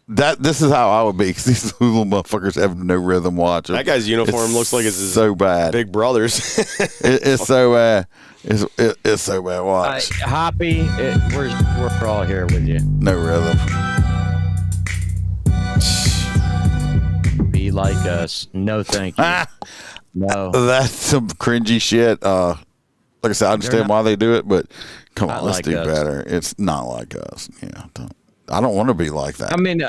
Speaker 3: This is how I would be because these little motherfuckers have no rhythm watch.
Speaker 5: That guy's uniform looks like it's his
Speaker 3: so bad.
Speaker 5: big brother's.
Speaker 3: It's so bad. It's so bad. Watch.
Speaker 2: Hoppy, we're all here with you.
Speaker 3: No rhythm.
Speaker 2: Be like us. No, thank you. No.
Speaker 3: That's some cringy shit. Like I said, I understand why they do it, but come on, let's do better. It's not like us. Yeah, I don't want to be like that.
Speaker 2: I mean,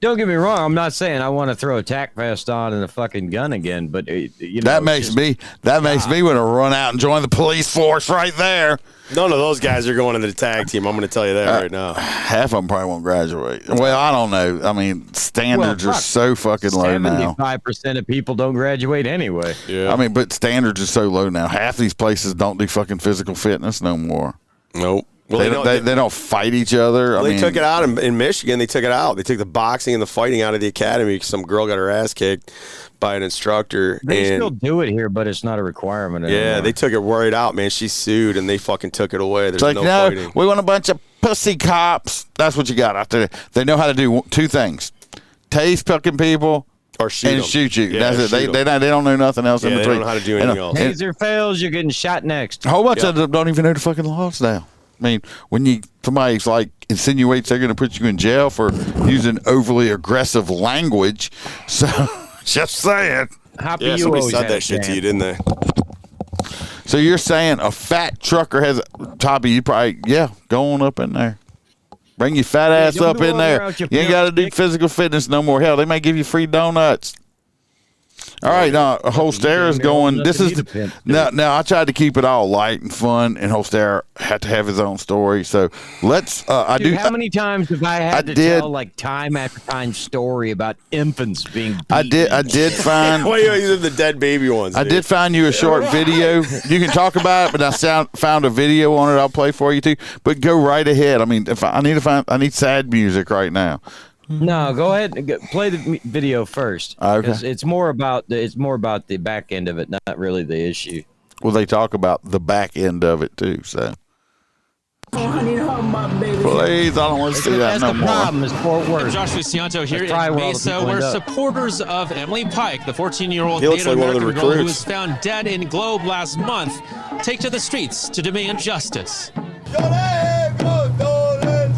Speaker 2: don't get me wrong. I'm not saying I want to throw a tack vest on and a fucking gun again, but you know,
Speaker 3: that makes me want to run out and join the police force right there.
Speaker 5: None of those guys are going into the tag team. I'm going to tell you that right now.
Speaker 3: Half of them probably won't graduate. Well, I don't know. I mean, standards are so fucking low now.
Speaker 2: 75% of people don't graduate anyway.
Speaker 5: Yeah.
Speaker 3: I mean, but standards are so low now. Half these places don't do fucking physical fitness no more.
Speaker 5: Nope. Well,
Speaker 3: they don't fight each other.
Speaker 5: Well,
Speaker 3: I mean,
Speaker 5: took it out in Michigan. They took it out. They took the boxing and the fighting out of the academy because some girl got her ass kicked by an instructor.
Speaker 2: They
Speaker 5: and
Speaker 2: still do it here, but it's not a requirement anymore.
Speaker 5: yeah, they took it right out, man. She sued and they fucking took it away. There's
Speaker 3: it's like,
Speaker 5: no
Speaker 3: no,
Speaker 5: fighting.
Speaker 3: we want a bunch of pussy cops. That's what you got out there. They know how to do two things: tase fucking people
Speaker 5: or shoot
Speaker 3: and
Speaker 5: them.
Speaker 3: shoot you.
Speaker 5: Yeah,
Speaker 3: That's it. They don't know nothing else in
Speaker 5: they
Speaker 3: between.
Speaker 5: don't know how to do anything else.
Speaker 2: Taser fails, you're getting shot next.
Speaker 3: A whole bunch of them don't even know the fucking laws now. I mean, when somebody's like insinuates they're going to put you in jail for using overly aggressive language, so just saying.
Speaker 5: Yeah, somebody said that shit to you, didn't they?
Speaker 3: So you're saying a fat trucker has Toppy? You probably go on up in there. Bring your fat ass up in there. You ain't got to do physical fitness no more. Hell, they may give you free donuts. All right, now Holstera's going. This is now. I tried to keep it all light and fun, and Holstera had to have his own story. So let's.
Speaker 2: How many times have I had to tell like time after time story about infants being beaten?
Speaker 3: I did find.
Speaker 5: Wait, these are the dead baby ones.
Speaker 3: I did find you a short video. You can talk about it, but I found a video on it. I'll play for you too. But go right ahead. I mean, if I need sad music right now.
Speaker 2: No, go ahead and play the video first.
Speaker 3: Okay.
Speaker 2: It's more about the back end of it, not really the issue.
Speaker 3: Well, they talk about the back end of it too. So, please, I don't want to see that no more.
Speaker 2: That's the problem. Is Fort Worth.
Speaker 16: Joshua Cianto here in Mesa, where supporters of Emily Pike, the 14-year-old
Speaker 5: He looks
Speaker 16: Native
Speaker 5: like one of the
Speaker 16: American girl who
Speaker 5: recruits.
Speaker 16: was found dead in Globe last month, take to the streets to demand justice.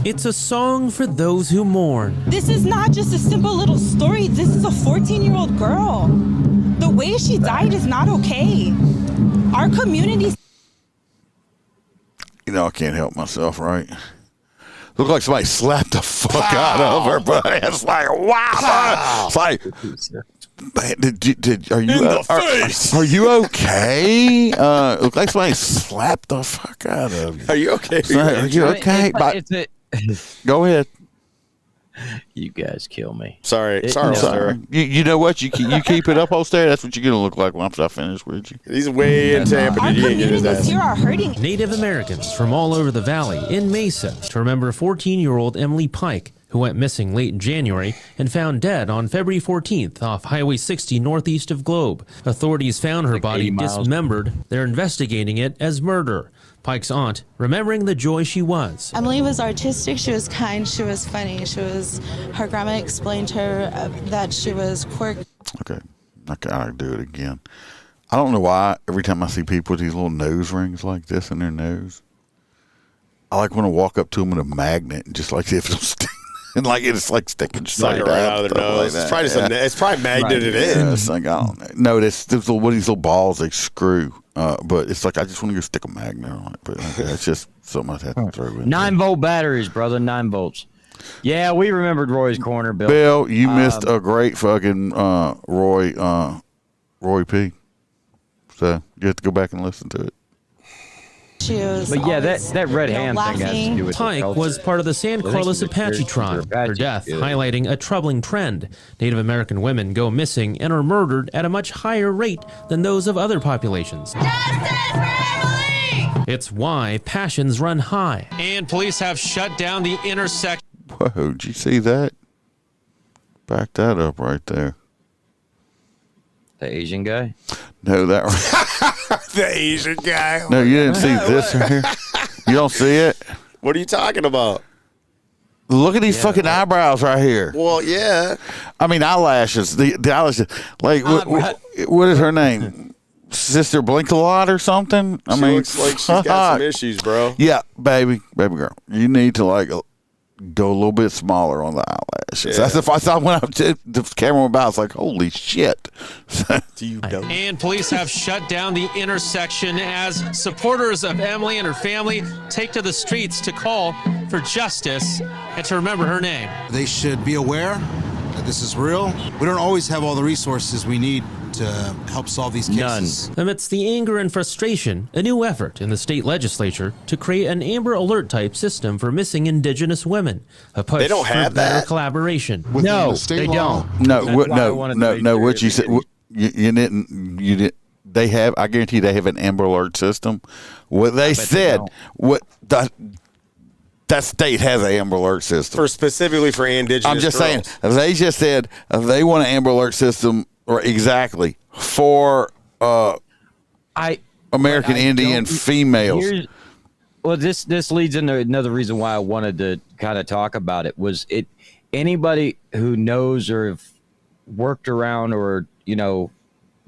Speaker 16: It's a song for those who mourn.
Speaker 17: This is not just a simple little story. This is a 14-year-old girl. The way she died is not okay. Our community.
Speaker 3: You know, I can't help myself, right? Look like somebody slapped the fuck out of her, but it's like, wow. It's like, are you okay? Look like somebody slapped the fuck out of you.
Speaker 5: Are you okay?
Speaker 3: Are you okay? Go ahead.
Speaker 2: You guys kill me.
Speaker 5: Sorry,
Speaker 3: sorry. You know what? You keep it up, Holster. That's what you're gonna look like once I finish with you.
Speaker 5: He's way in Tampa.
Speaker 17: Our communities here are hurting.
Speaker 16: Native Americans from all over the valley in Mesa to remember 14-year-old Emily Pike, who went missing late in January and found dead on February 14th off Highway 60 northeast of Globe. Authorities found her body dismembered. They're investigating it as murder. Pike's aunt, remembering the joy she was.
Speaker 17: Emily was artistic, she was kind, she was funny, her grandma explained to her that she was quirky.
Speaker 3: Okay, I gotta do it again. I don't know why every time I see people with these little nose rings like this in their nose, I like want to walk up to them with a magnet and just like see if it'll stick. and like it's like sticking
Speaker 5: Sucking
Speaker 3: straight
Speaker 5: right out of their nose.
Speaker 3: Like
Speaker 5: It's probably it's probably magneted in.
Speaker 3: Yeah, it's like I don't know. No, this little what these little balls they screw. But it's like I just want to go stick a magnet on it. But it's just something I have to throw in.
Speaker 2: 9-volt batteries, brother. 9 volts. Yeah, we remembered Roy's corner, Bill.
Speaker 3: Bill, you missed a great fucking Roy P. So you have to go back and listen to it.
Speaker 2: But yeah, that red hand thing has to do with
Speaker 16: Pike was part of the San Carlos Apache tribe. Her death highlighting a troubling trend. Native American women go missing and are murdered at a much higher rate than those of other populations. It's why passions run high. And police have shut down the intersection.
Speaker 3: Whoa, did you see that? Back that up right there.
Speaker 2: The Asian guy?
Speaker 3: No, that
Speaker 5: The Asian guy.
Speaker 3: No, you didn't see this right here. You don't see it?
Speaker 5: What are you talking about?
Speaker 3: Look at these fucking eyebrows right here.
Speaker 5: Well, yeah.
Speaker 3: I mean, eyelashes. The eyelashes. Like, what is her name? Sister Blink-a-Lot or something?
Speaker 5: She looks like she's got some issues, bro.
Speaker 3: Yeah, baby girl. You need to like go a little bit smaller on the eyelashes.
Speaker 5: Yeah.
Speaker 3: That's if I saw when the camera went by. I was like, holy shit.
Speaker 5: Do you know?
Speaker 16: And police have shut down the intersection as supporters of Emily and her family take to the streets to call for justice and to remember her name.
Speaker 18: They should be aware that this is real. We don't always have all the resources we need to help solve these cases.
Speaker 16: Amidst the anger and frustration, a new effort in the state legislature to create an Amber Alert type system for missing Indigenous women. A push
Speaker 5: They don't
Speaker 16: for
Speaker 5: have
Speaker 16: better
Speaker 5: that?
Speaker 16: collaboration.
Speaker 2: No, they don't.
Speaker 3: No,
Speaker 2: That's why I wanted to
Speaker 3: no.
Speaker 2: make sure
Speaker 3: What you
Speaker 2: that
Speaker 3: said, you didn't. They have. I guarantee they have an Amber Alert system. What they said, that state has an Amber Alert system
Speaker 5: Specifically for Indigenous.
Speaker 3: I'm just
Speaker 5: girls.
Speaker 3: saying. They just said they want an Amber Alert system, or exactly for American Indian females.
Speaker 2: Well, this leads into another reason why I wanted to kind of talk about it. Was it anybody who knows or have worked around or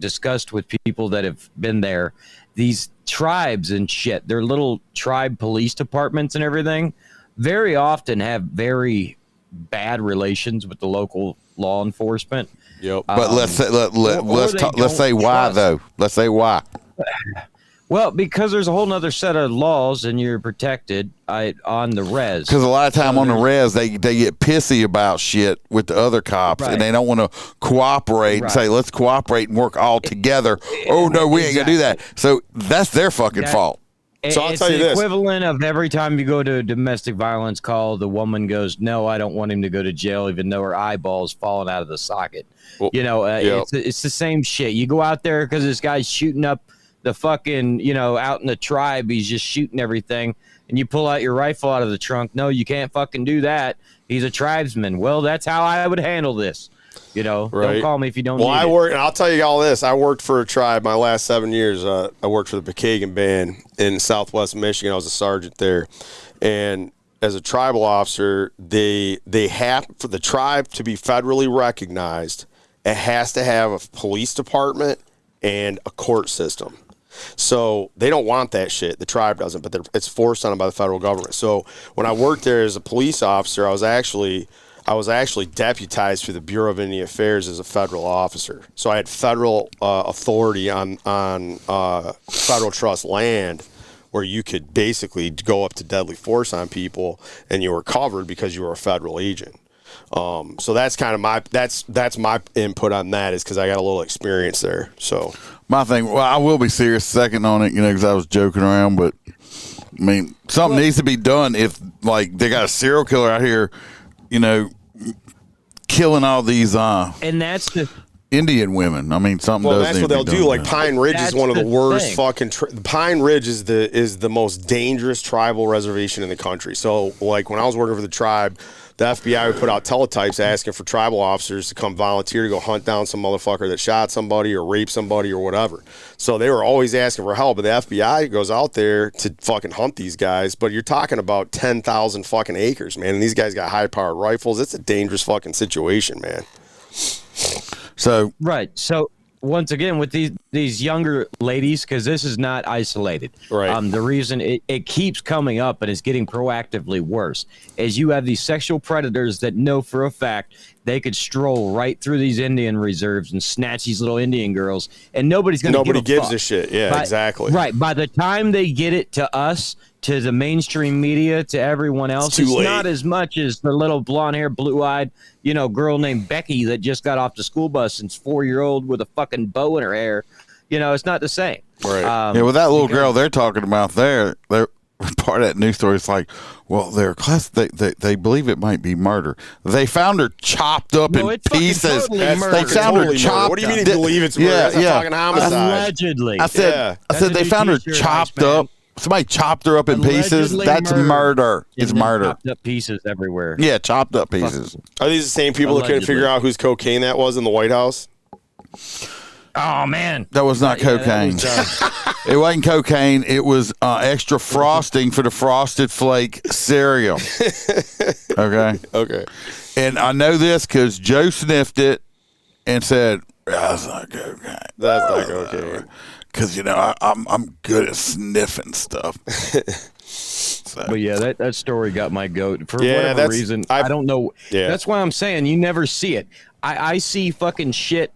Speaker 2: discussed with people that have been there, these tribes and shit, their little tribe police departments and everything, very often have very bad relations with the local law enforcement.
Speaker 5: Yep.
Speaker 3: But let's say why though. Let's say why.
Speaker 2: Well, because there's a whole nother set of laws and you're protected on the res.
Speaker 3: Because a lot of time on the res, they get pissy about shit with the other cops, and they don't want to cooperate and say, let's cooperate and work all together. Oh, no, we ain't going to do that. So that's their fucking fault.
Speaker 5: So I'll
Speaker 2: it's
Speaker 5: tell you
Speaker 2: the
Speaker 5: this.
Speaker 2: equivalent of every time you go to a domestic violence call, the woman goes, no, I don't want him to go to jail, even though her eyeball's falling out of the socket.
Speaker 5: Well,
Speaker 2: it's the same shit. You go out there because this guy's shooting up the fucking, out in the tribe, he's just shooting everything, and you pull out your rifle out of the trunk. No, you can't fucking do that. He's a tribesman. Well, that's how I would handle this.
Speaker 5: Right.
Speaker 2: Don't call me if you don't need
Speaker 5: I
Speaker 2: it.
Speaker 5: worked, and I'll tell you all this. I worked for a tribe my last 7 years. I worked for the Pokagon Band in Southwest Michigan. I was a sergeant there. And as a tribal officer, they have, for the tribe to be federally recognized, it has to have a police department and a court system. So they don't want that shit. The tribe doesn't, but it's forced on them by the federal government. So when I worked there as a police officer, I was actually deputized to the Bureau of Indian Affairs as a federal officer. So I had federal authority on federal trust land, where you could basically go up to deadly force on people, and you were covered because you were a federal agent. So that's kind of my my input on that, is because I got a little experience there. So
Speaker 3: my thing, well, I will be serious second on it, because I was joking around, but I mean, something needs to be done if like they got a serial killer out here, killing all these
Speaker 2: and that's the
Speaker 3: Indian women. I mean, something.
Speaker 5: Well,
Speaker 3: does
Speaker 5: that's
Speaker 3: need
Speaker 5: what
Speaker 3: to
Speaker 5: they'll
Speaker 3: be
Speaker 5: do.
Speaker 3: done
Speaker 5: Like
Speaker 3: now.
Speaker 5: Pine Ridge is one of the worst
Speaker 2: thing.
Speaker 5: fucking. Pine Ridge is the most dangerous tribal reservation in the country. So, like when I was working for the tribe, the FBI would put out teletypes asking for tribal officers to come volunteer to go hunt down some motherfucker that shot somebody or raped somebody or whatever. So they were always asking for help. But the FBI goes out there to fucking hunt these guys. But you're talking about 10,000 fucking acres, man. And these guys got high-powered rifles. It's a dangerous fucking situation, man.
Speaker 3: So
Speaker 2: right. So once again with these younger ladies, because this is not isolated.
Speaker 5: Right.
Speaker 2: The reason it keeps coming up and is getting proactively worse is you have these sexual predators that know for a fact they could stroll right through these Indian reserves and snatch these little Indian girls, and nobody
Speaker 5: gives a shit. Yeah, exactly.
Speaker 2: Right. By the time they get it to us, to the mainstream media, to everyone else, it's not as much as the little blonde-haired, blue-eyed, girl named Becky that just got off the school bus and's 4-year-old with a fucking bow in her hair. It's not the same.
Speaker 5: Right.
Speaker 3: Yeah, well, that little girl they're talking about they're part of that news story is like, well, they believe it might be murder. They found her chopped up in pieces.
Speaker 2: Totally
Speaker 3: they found her chopped.
Speaker 5: What do you mean believe it's murder? That's not talking homicide.
Speaker 2: Allegedly.
Speaker 3: I said they found her chopped up. Somebody chopped her up in pieces. That's murder. It's murder.
Speaker 2: Chopped up pieces everywhere.
Speaker 3: Yeah, chopped up pieces.
Speaker 5: Are these the same people that couldn't figure out whose cocaine that was in the White House?
Speaker 2: Oh man,
Speaker 3: that was not cocaine. It wasn't cocaine. It was extra frosting for the Frosted Flake cereal. Okay.
Speaker 5: Okay.
Speaker 3: And I know this because Joe sniffed it and said, "That's not cocaine.
Speaker 5: That's not cocaine."
Speaker 3: Because I'm good at sniffing stuff. So.
Speaker 2: But yeah, that story got my goat for whatever reason. I don't know.
Speaker 5: Yeah.
Speaker 2: That's why I'm saying you never see it. I see fucking shit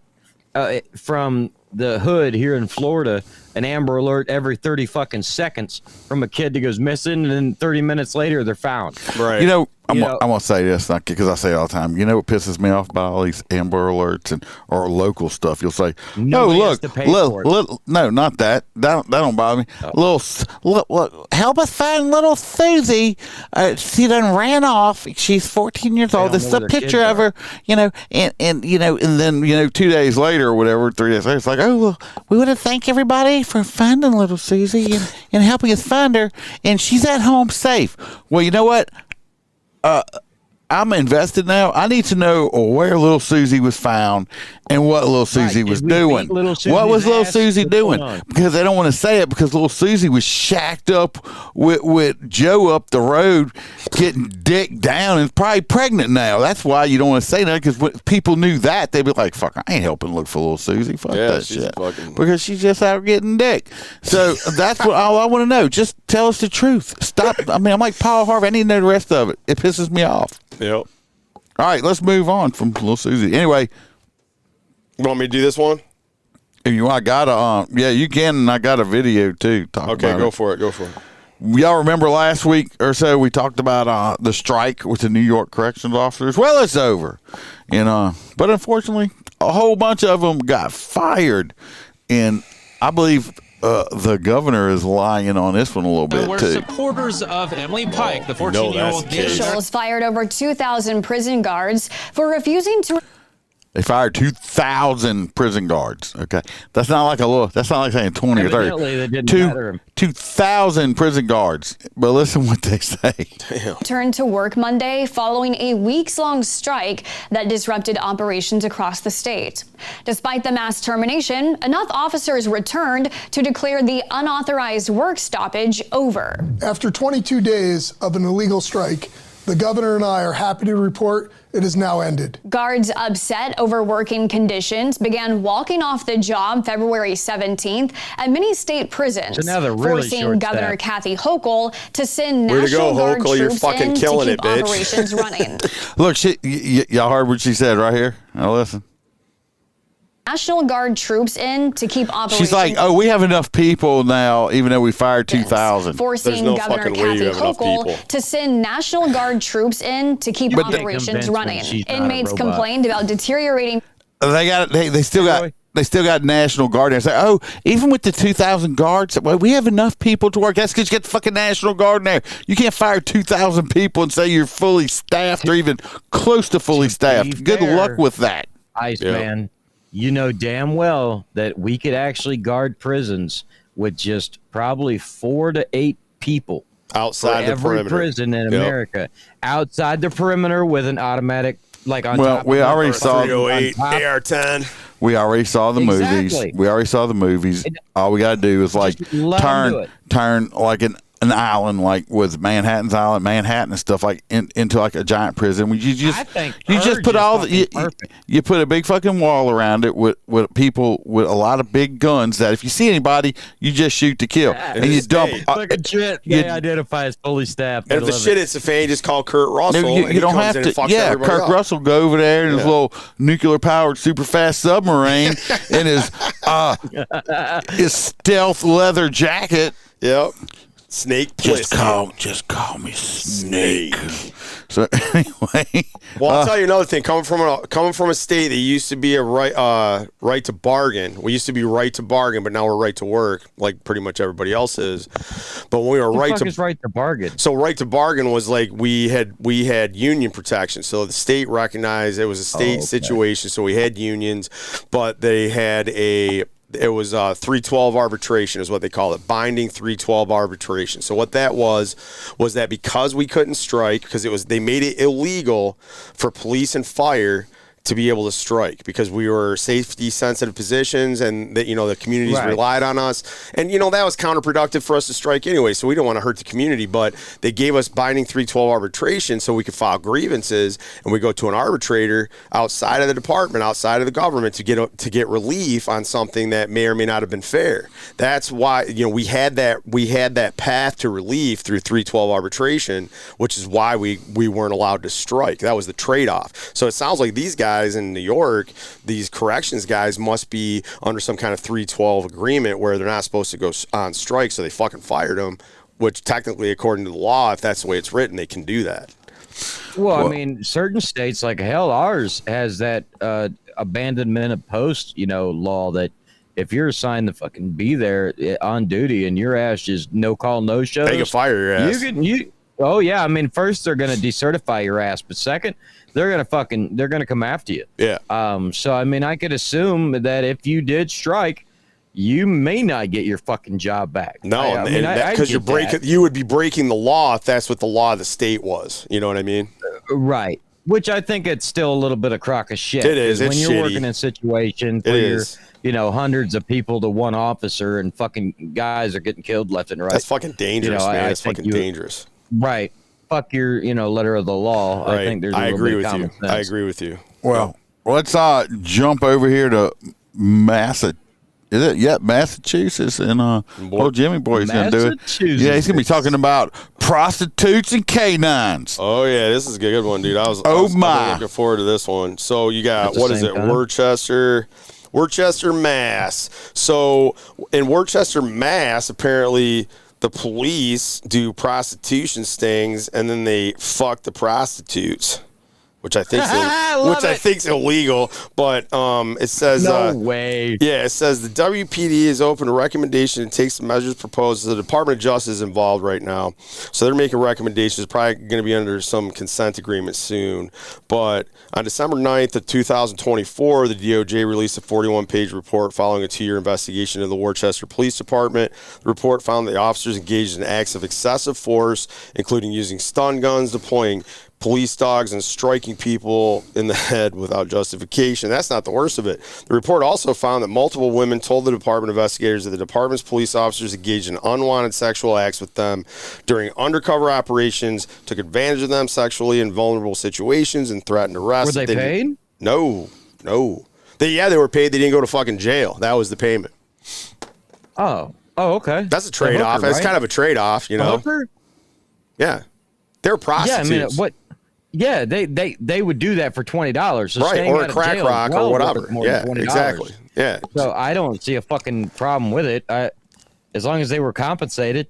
Speaker 2: from the hood here in Florida, an Amber Alert every 30 fucking seconds from a kid that goes missing, and then 30 minutes later they're found.
Speaker 5: Right.
Speaker 3: I'm gonna say this because I say it all the time. You know what pisses me off about all these Amber Alerts or local stuff? You'll say,
Speaker 2: Nobody has to pay for it.
Speaker 3: No, not that. That don't bother me. Help us find little Susie. She done ran off. She's 14 years old. This is a picture of her. And then 2 days later or whatever, 3 days later, it's like, oh, well, we want to thank everybody for finding little Susie and helping us find her, and she's at home safe. Well, you know what? I'm invested now. I need to know where little Susie was found and what little Susie was doing. What was little Susie doing? Because they don't want to say it because little Susie was shacked up with Joe up the road getting dick down and probably pregnant now. That's why you don't want to say that, because when people knew that, they'd be like, fuck, I ain't helping look for little Susie. Fuck that shit. Because she's just out getting dick. So that's all I want to know. Just tell us the truth. Stop. I mean, I'm like Paul Harvey. I need to know the rest of it. It pisses me off.
Speaker 5: Yep.
Speaker 3: All right, let's move on from little Susie. Anyway,
Speaker 5: you want me to do this one?
Speaker 3: If you want, I got you can, and I got a video too.
Speaker 5: Okay, go for it. Go for it.
Speaker 3: Y'all remember last week or so we talked about the strike with the New York corrections officers? Well, it's over, but unfortunately, a whole bunch of them got fired, and I believe the governor is lying on this one a little bit
Speaker 16: We're
Speaker 3: too.
Speaker 16: Supporters of Emily Pike, the 14-year-old.
Speaker 19: Officials fired over 2,000 prison guards for refusing to.
Speaker 3: They fired 2,000 prison guards. Okay, that's not like saying 20 or 30.
Speaker 2: Evidently, that didn't matter.
Speaker 3: 2,000 prison guards. But listen what they say.
Speaker 19: Returned to work Monday following a weeks-long strike that disrupted operations across the state. Despite the mass termination, enough officers returned to declare the unauthorized work stoppage over.
Speaker 20: After 22 days of an illegal strike, the governor and I are happy to report it has now ended.
Speaker 19: Guards upset over working conditions began walking off the job February 17th at many state prisons,
Speaker 2: So now they're really
Speaker 19: forcing Governor
Speaker 2: short-staffed.
Speaker 19: Kathy Hochul to send
Speaker 5: Way to
Speaker 19: National
Speaker 5: go,
Speaker 19: Guard
Speaker 5: Hochul. You're
Speaker 19: troops
Speaker 5: fucking
Speaker 19: in to
Speaker 5: killing
Speaker 19: keep
Speaker 5: it, bitch.
Speaker 19: operations running.
Speaker 3: Look, y'all heard what she said right here? Now listen.
Speaker 19: National Guard troops in to keep operations.
Speaker 3: She's like, oh, we have enough people now, even though we fired 2,000.
Speaker 19: Forcing Governor Kathy Hochul to send National Guard troops in to keep operations running. Inmates complained about deteriorating.
Speaker 3: They still got National Guard. And say, oh, even with the 2,000 guards, well, we have enough people to work. That's because you get the fucking National Guard in there. You can't fire 2,000 people and say you're fully staffed or even close to fully staffed. Good luck with that.
Speaker 2: Iceman, you know damn well that we could actually guard prisons with just probably 4 to 8 people
Speaker 5: outside the
Speaker 2: every
Speaker 5: perimeter.
Speaker 2: prison in America, outside the perimeter with an automatic, like on top.
Speaker 3: We
Speaker 2: of
Speaker 3: already
Speaker 2: it,
Speaker 3: saw
Speaker 5: 308 AR-10.
Speaker 3: We already saw the movies. We already saw the movies. All we got to do is like
Speaker 2: let 'em do it.
Speaker 3: turn like an an island like with Manhattan's Island, Manhattan and stuff like into like a giant prison. You just put all you put a big fucking wall around it with people with a lot of big guns that if you see anybody, you just shoot to kill and you dump.
Speaker 2: Fucking shit. They identify as fully staffed.
Speaker 5: And if the shit hits the fan, you just call Kurt Russell.
Speaker 3: You don't have to. Yeah, Kurt Russell go over there in his little nuclear powered super fast submarine in his stealth leather jacket.
Speaker 5: Yep. Snake Plissken.
Speaker 3: Just call me Snake. So anyway,
Speaker 5: well, I'll tell you another thing. Coming from a state that used to be a right to bargain. We used to be right to bargain, but now we're right to work, like pretty much everybody else is. But when we were right to
Speaker 2: bargain.
Speaker 5: So right to bargain was like we had union protection. So the state recognized it was a state situation. So we had unions, but they had it was 312 arbitration is what they call it, binding 312 arbitration. So what that was that because we couldn't strike, because they made it illegal for police and fire to be able to strike because we were safety sensitive positions and that the communities relied on us, and that was counterproductive for us to strike anyway, so we don't want to hurt the community. But they gave us binding 312 arbitration so we could file grievances, and we go to an arbitrator outside of the department, outside of the government, to get relief on something that may or may not have been fair. That's why we had that path to relief through 312 arbitration, which is why we weren't allowed to strike. That was the trade-off. So it sounds like these guys in New York, these corrections guys, must be under some kind of 312 agreement where they're not supposed to go on strike, so they fucking fired them, which technically, according to the law, if that's the way it's written, they can do that.
Speaker 2: Well, I mean, certain states, like hell, ours has that abandonment of post, law that if you're assigned to fucking be there on duty and your ass is no call, no show,
Speaker 5: they can fire your ass.
Speaker 2: Oh yeah, I mean, first they're gonna decertify your ass, but second, they're gonna come after you.
Speaker 5: Yeah.
Speaker 2: So I mean, I could assume that if you did strike, you may not get your fucking job back.
Speaker 5: No, because you would be breaking the law if that's what the law of the state was. You know what I mean?
Speaker 2: Right. Which I think it's still a little bit of crock of shit.
Speaker 5: It is. It's
Speaker 2: when you're
Speaker 5: shitty.
Speaker 2: working in a situation where you're, hundreds of people to one officer and fucking guys are getting killed left and right.
Speaker 5: That's fucking dangerous, man. That's fucking dangerous.
Speaker 2: Right. Fuck your, letter of the law.
Speaker 5: Right.
Speaker 2: I think there's a
Speaker 5: I
Speaker 2: little
Speaker 5: agree
Speaker 2: bit
Speaker 5: with
Speaker 2: of common
Speaker 5: you.
Speaker 2: sense.
Speaker 5: I agree with you.
Speaker 3: Well, let's jump over here to Massachusetts. Is it? Yeah, Massachusetts, and Jimmy Boy's gonna do it. Yeah, he's gonna be talking about prostitutes and canines.
Speaker 5: Oh yeah, this is a good one, dude. I was looking forward to this one. So you got Worcester, Mass. So in Worcester, Mass, apparently the police do prostitution stings and then they fuck the prostitutes, which I think's illegal. But it says
Speaker 2: no way.
Speaker 5: Yeah, it says the WPD is open to recommendation and takes the measures proposed. The Department of Justice is involved right now, so they're making recommendations. Probably going to be under some consent agreement soon. But on December 9th of 2024, the DOJ released a 41-page report following a 2-year investigation of the Worcester Police Department. The report found that the officers engaged in acts of excessive force, including using stun guns, deploying police dogs, and striking people in the head without justification. That's not the worst of it. The report also found that multiple women told the department investigators that the department's police officers engaged in unwanted sexual acts with them during undercover operations, took advantage of them sexually in vulnerable situations, and threatened arrest.
Speaker 2: Were they paid?
Speaker 5: No. They were paid. They didn't go to fucking jail. That was the payment.
Speaker 2: Oh, okay.
Speaker 5: That's a trade-off. That's kind of a trade-off,
Speaker 2: A hooker?
Speaker 5: Yeah. They're prostitutes.
Speaker 2: Yeah, I mean, what? Yeah, they would do that for $20. So
Speaker 5: right, or a crack rock or whatever. Yeah, exactly. Yeah.
Speaker 2: So I don't see a fucking problem with it. As long as they were compensated.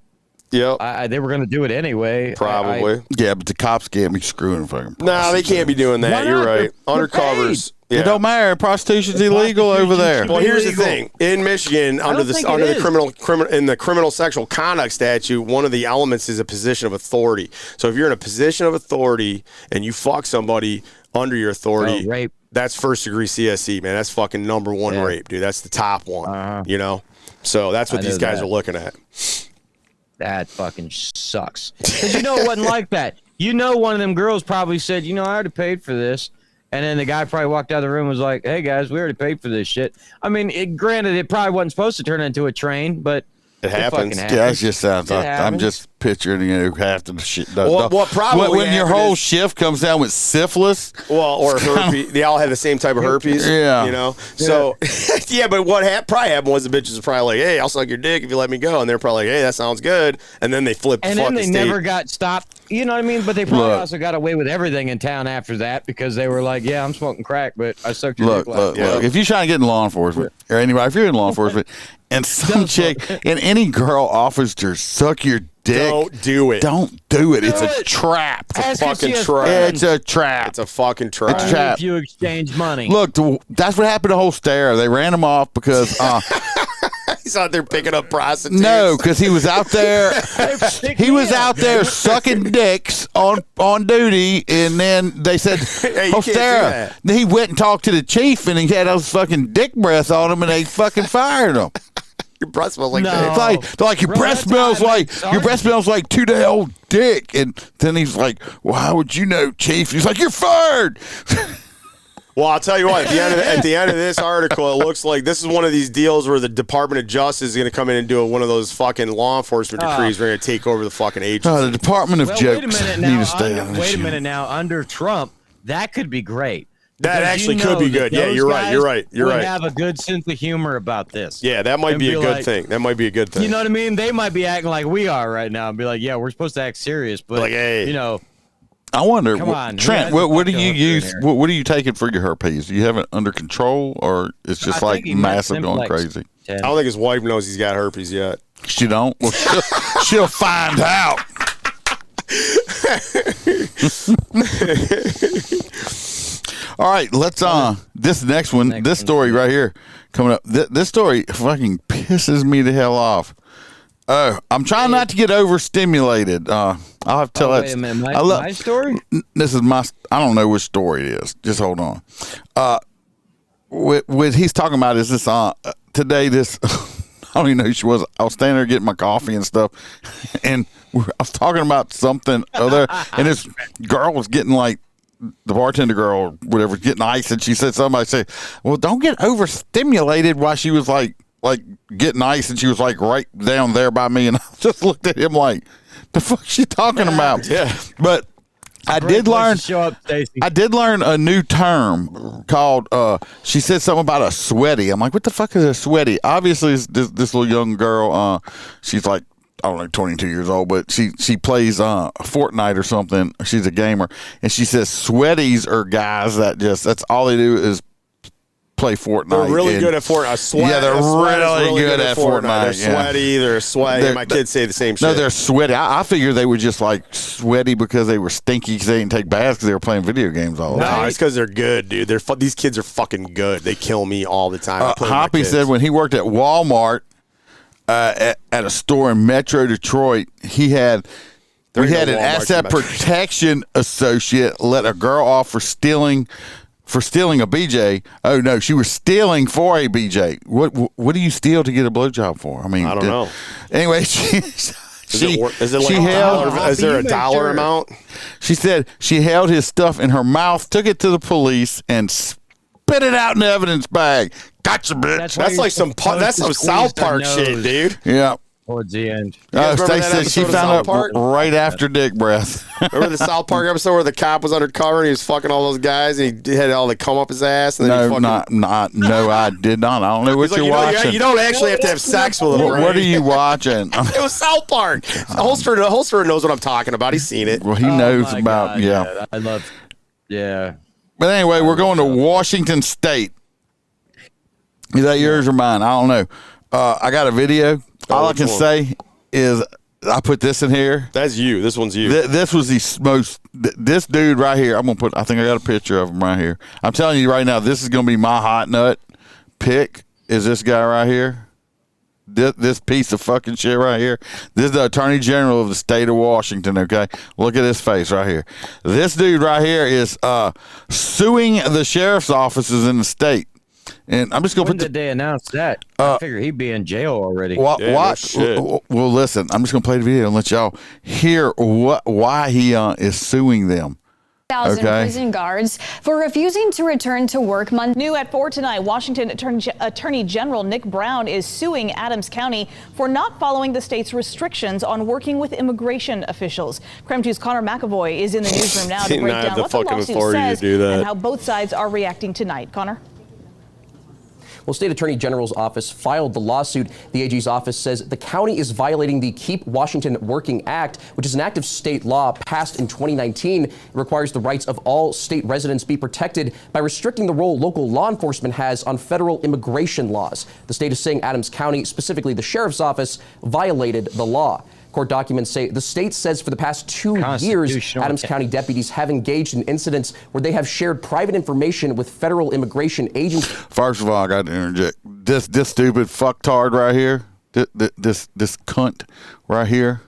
Speaker 5: Yeah.
Speaker 2: They were going to do it anyway.
Speaker 5: Probably.
Speaker 3: Yeah, but the cops can't be screwing fucking.
Speaker 5: No, they can't be doing that. You're right. Undercovers.
Speaker 3: Yeah. It don't matter. Prostitution's illegal over there.
Speaker 5: Well, here's the thing: in Michigan, under the criminal sexual conduct statute, one of the elements is a position of authority. So if you're in a position of authority and you fuck somebody under your authority,
Speaker 2: rape.
Speaker 5: That's first degree CSE, man. That's fucking number one rape, dude. That's the top one. So that's what these guys are looking at.
Speaker 2: That fucking sucks. Because it wasn't like that. One of them girls probably said, I already paid for this. And then the guy probably walked out of the room and was like, hey, guys, we already paid for this shit. I mean, granted, it probably wasn't supposed to turn into a train, but
Speaker 5: it happens.
Speaker 3: Yeah, it just sounds like I'm just picture, and after the shit.
Speaker 5: Probably
Speaker 3: when your whole shift comes down with syphilis,
Speaker 5: or herpes, they all had the same type of herpes.
Speaker 3: Yeah,
Speaker 5: So but what probably happened was the bitches were probably like, "Hey, I'll suck your dick if you let me go," and they're probably like, "Hey, that sounds good," and then they flipped.
Speaker 2: And then they never got stopped. You know what I mean? But they probably also got away with everything in town after that because they were like, "Yeah, I'm smoking crack, but I sucked your dick."
Speaker 3: Look. If you're trying to get in law enforcement, or anybody, if you're in law enforcement, and some chick and any girl offers to suck your dick,
Speaker 5: don't do it.
Speaker 3: Don't do it. It's a trap.
Speaker 5: It's a fucking trap.
Speaker 3: It's a trap.
Speaker 5: It's a fucking trap.
Speaker 3: It's a trap.
Speaker 2: If you exchange money.
Speaker 3: Look, that's what happened to Holster. They ran him off because
Speaker 5: he's out there picking up prostitutes.
Speaker 3: No, because he was out there. He was out there sucking dicks on duty, and then they said,
Speaker 5: Hey,
Speaker 3: Holster. Then he went and talked to the chief, and he had those fucking dick breath on him, and they fucking fired him.
Speaker 5: Your breath smells like
Speaker 3: They're like your breath smells like 2-day-old dick, and then he's like, "Well, how would you know, Chief?" He's like, "You're fired."
Speaker 5: Well, I'll tell you what. At the end of this article, it looks like this is one of these deals where the Department of Justice is going to come in and do one of those fucking law enforcement decrees. We're going to take over the fucking agency.
Speaker 3: The Department of Jokes need to stay on this
Speaker 2: Wait a
Speaker 3: shit.
Speaker 2: minute now. Under Trump, that could be great.
Speaker 5: That
Speaker 2: Because
Speaker 5: actually
Speaker 2: you
Speaker 5: could
Speaker 2: know
Speaker 5: be
Speaker 2: that
Speaker 5: good. Yeah,
Speaker 2: those
Speaker 5: you're right.
Speaker 2: guys
Speaker 5: You're right. You're
Speaker 2: would
Speaker 5: right.
Speaker 2: have a good sense of humor about this.
Speaker 5: Yeah, that might
Speaker 2: And
Speaker 5: be a good
Speaker 2: like-
Speaker 5: thing. That might be a good thing.
Speaker 2: You know what I mean? They might be acting like we are right now and be like, "Yeah, we're supposed to act serious," but
Speaker 5: Like, hey.
Speaker 2: you know,
Speaker 3: I wonder,
Speaker 2: Come on,
Speaker 3: Trent,
Speaker 2: who has
Speaker 3: what
Speaker 2: the
Speaker 3: do you
Speaker 2: fucking
Speaker 3: use?
Speaker 2: here?
Speaker 3: What are you taking for your herpes? Do you have it under control, or it's just
Speaker 2: I
Speaker 3: like
Speaker 2: think he might
Speaker 3: massive going
Speaker 2: simplex
Speaker 3: crazy?
Speaker 5: I don't think his wife knows he's got herpes yet.
Speaker 3: She don't. Well, she'll find out. All right, let's this next one, this story right here coming up. This story fucking pisses me the hell off. I'm trying not to get overstimulated. I'll have to tell that.
Speaker 2: wait a minute, my story?
Speaker 3: This is my. I don't know which story it is. Just hold on. What he's talking about is this. Today, this. I don't even know who she was. I was standing there getting my coffee and stuff, and I was talking about something other, and this girl was getting like. The bartender girl, whatever, getting ice, and she said somebody said, "Well, don't get overstimulated." While she was like getting ice, and she was like right down there by me, and I just looked at him like, "The fuck she talking about?"
Speaker 5: Yeah,
Speaker 3: but I did learn.
Speaker 2: Show up, Stacey.
Speaker 3: I did learn a new term called. She said something about a sweaty. I'm like, "What the fuck is a sweaty?" Obviously, it's this little young girl. She's like. I don't know, 22 years old, but she plays Fortnite or something. She's a gamer, and she says sweaties are guys that's all they do is play Fortnite.
Speaker 5: They're really good at Fortnite.
Speaker 3: Yeah, they're really good at Fortnite.
Speaker 5: They're sweaty. They're sweaty. My kids say the same shit.
Speaker 3: No, they're sweaty. I figured they were just like sweaty because they were stinky because they didn't take baths because they were playing video games all the time.
Speaker 5: No, it's because they're good, dude. These kids are fucking good. They kill me all the time.
Speaker 3: Hoppy said when he worked at Walmart, at a store in Metro Detroit, we had an asset protection associate let a girl off for stealing a BJ. Oh no, she was stealing for a BJ. What do you steal to get a blowjob for? I mean,
Speaker 5: I don't know.
Speaker 3: Anyway,
Speaker 5: Is it like a dollar? Is there a dollar amount?
Speaker 3: She said she held his stuff in her mouth, took it to the police, and spit it out in the evidence bag. Gotcha, bitch.
Speaker 5: That's like some South Park shit, dude.
Speaker 3: Yeah.
Speaker 2: Towards the end.
Speaker 3: Stacey said she found out right after dick breath.
Speaker 5: Remember the South Park episode where the cop was undercover and he was fucking all those guys and he had all the cum up his ass? And then
Speaker 3: No, I did not. I don't know what
Speaker 5: He's like,
Speaker 3: you're watching.
Speaker 5: You don't actually have to have sex with him.
Speaker 3: What are you watching?
Speaker 5: It was South Park. Holster knows what I'm talking about. He's seen it.
Speaker 3: Well, he knows about,
Speaker 2: God,
Speaker 3: yeah.
Speaker 2: I love, yeah.
Speaker 3: But anyway, we're going to Washington State. Is that yours or mine? I don't know. I got a video. All I can say is I put this in here.
Speaker 5: That's you. This one's you.
Speaker 3: This was the most. This dude right here. I'm gonna put. I think I got a picture of him right here. I'm telling you right now. This is gonna be my hot nut pick. Is this guy right here? This piece of fucking shit right here. This is the Attorney General of the state of Washington. Okay, look at his face right here. This dude right here is suing the sheriff's offices in the state. And I'm just gonna
Speaker 2: When did they announce that? I figure he'd be in jail already.
Speaker 3: Watch. Well, listen. I'm just gonna play the video and let y'all hear why he is suing them.
Speaker 19: 1,000 prison guards for refusing to return to work Monday.
Speaker 21: New at 4 tonight, Washington Attorney General Nick Brown is suing Adams County for not following the state's restrictions on working with immigration officials. KREM 2's Connor McAvoy is in the newsroom now to break down what the lawsuit says and how both sides are reacting tonight. Connor?
Speaker 22: Well, State Attorney General's office filed the lawsuit. The AG's office says the county is violating the Keep Washington Working Act, which is an act of state law passed in 2019. It requires the rights of all state residents be protected by restricting the role local law enforcement has on federal immigration laws. The state is saying Adams County, specifically the sheriff's office, violated the law. Court documents say the state says for the past 2 years, Adams County deputies have engaged in incidents where they have shared private information with federal immigration agencies.
Speaker 3: First of all, I got to interject. This stupid fucktard right here, this cunt right here.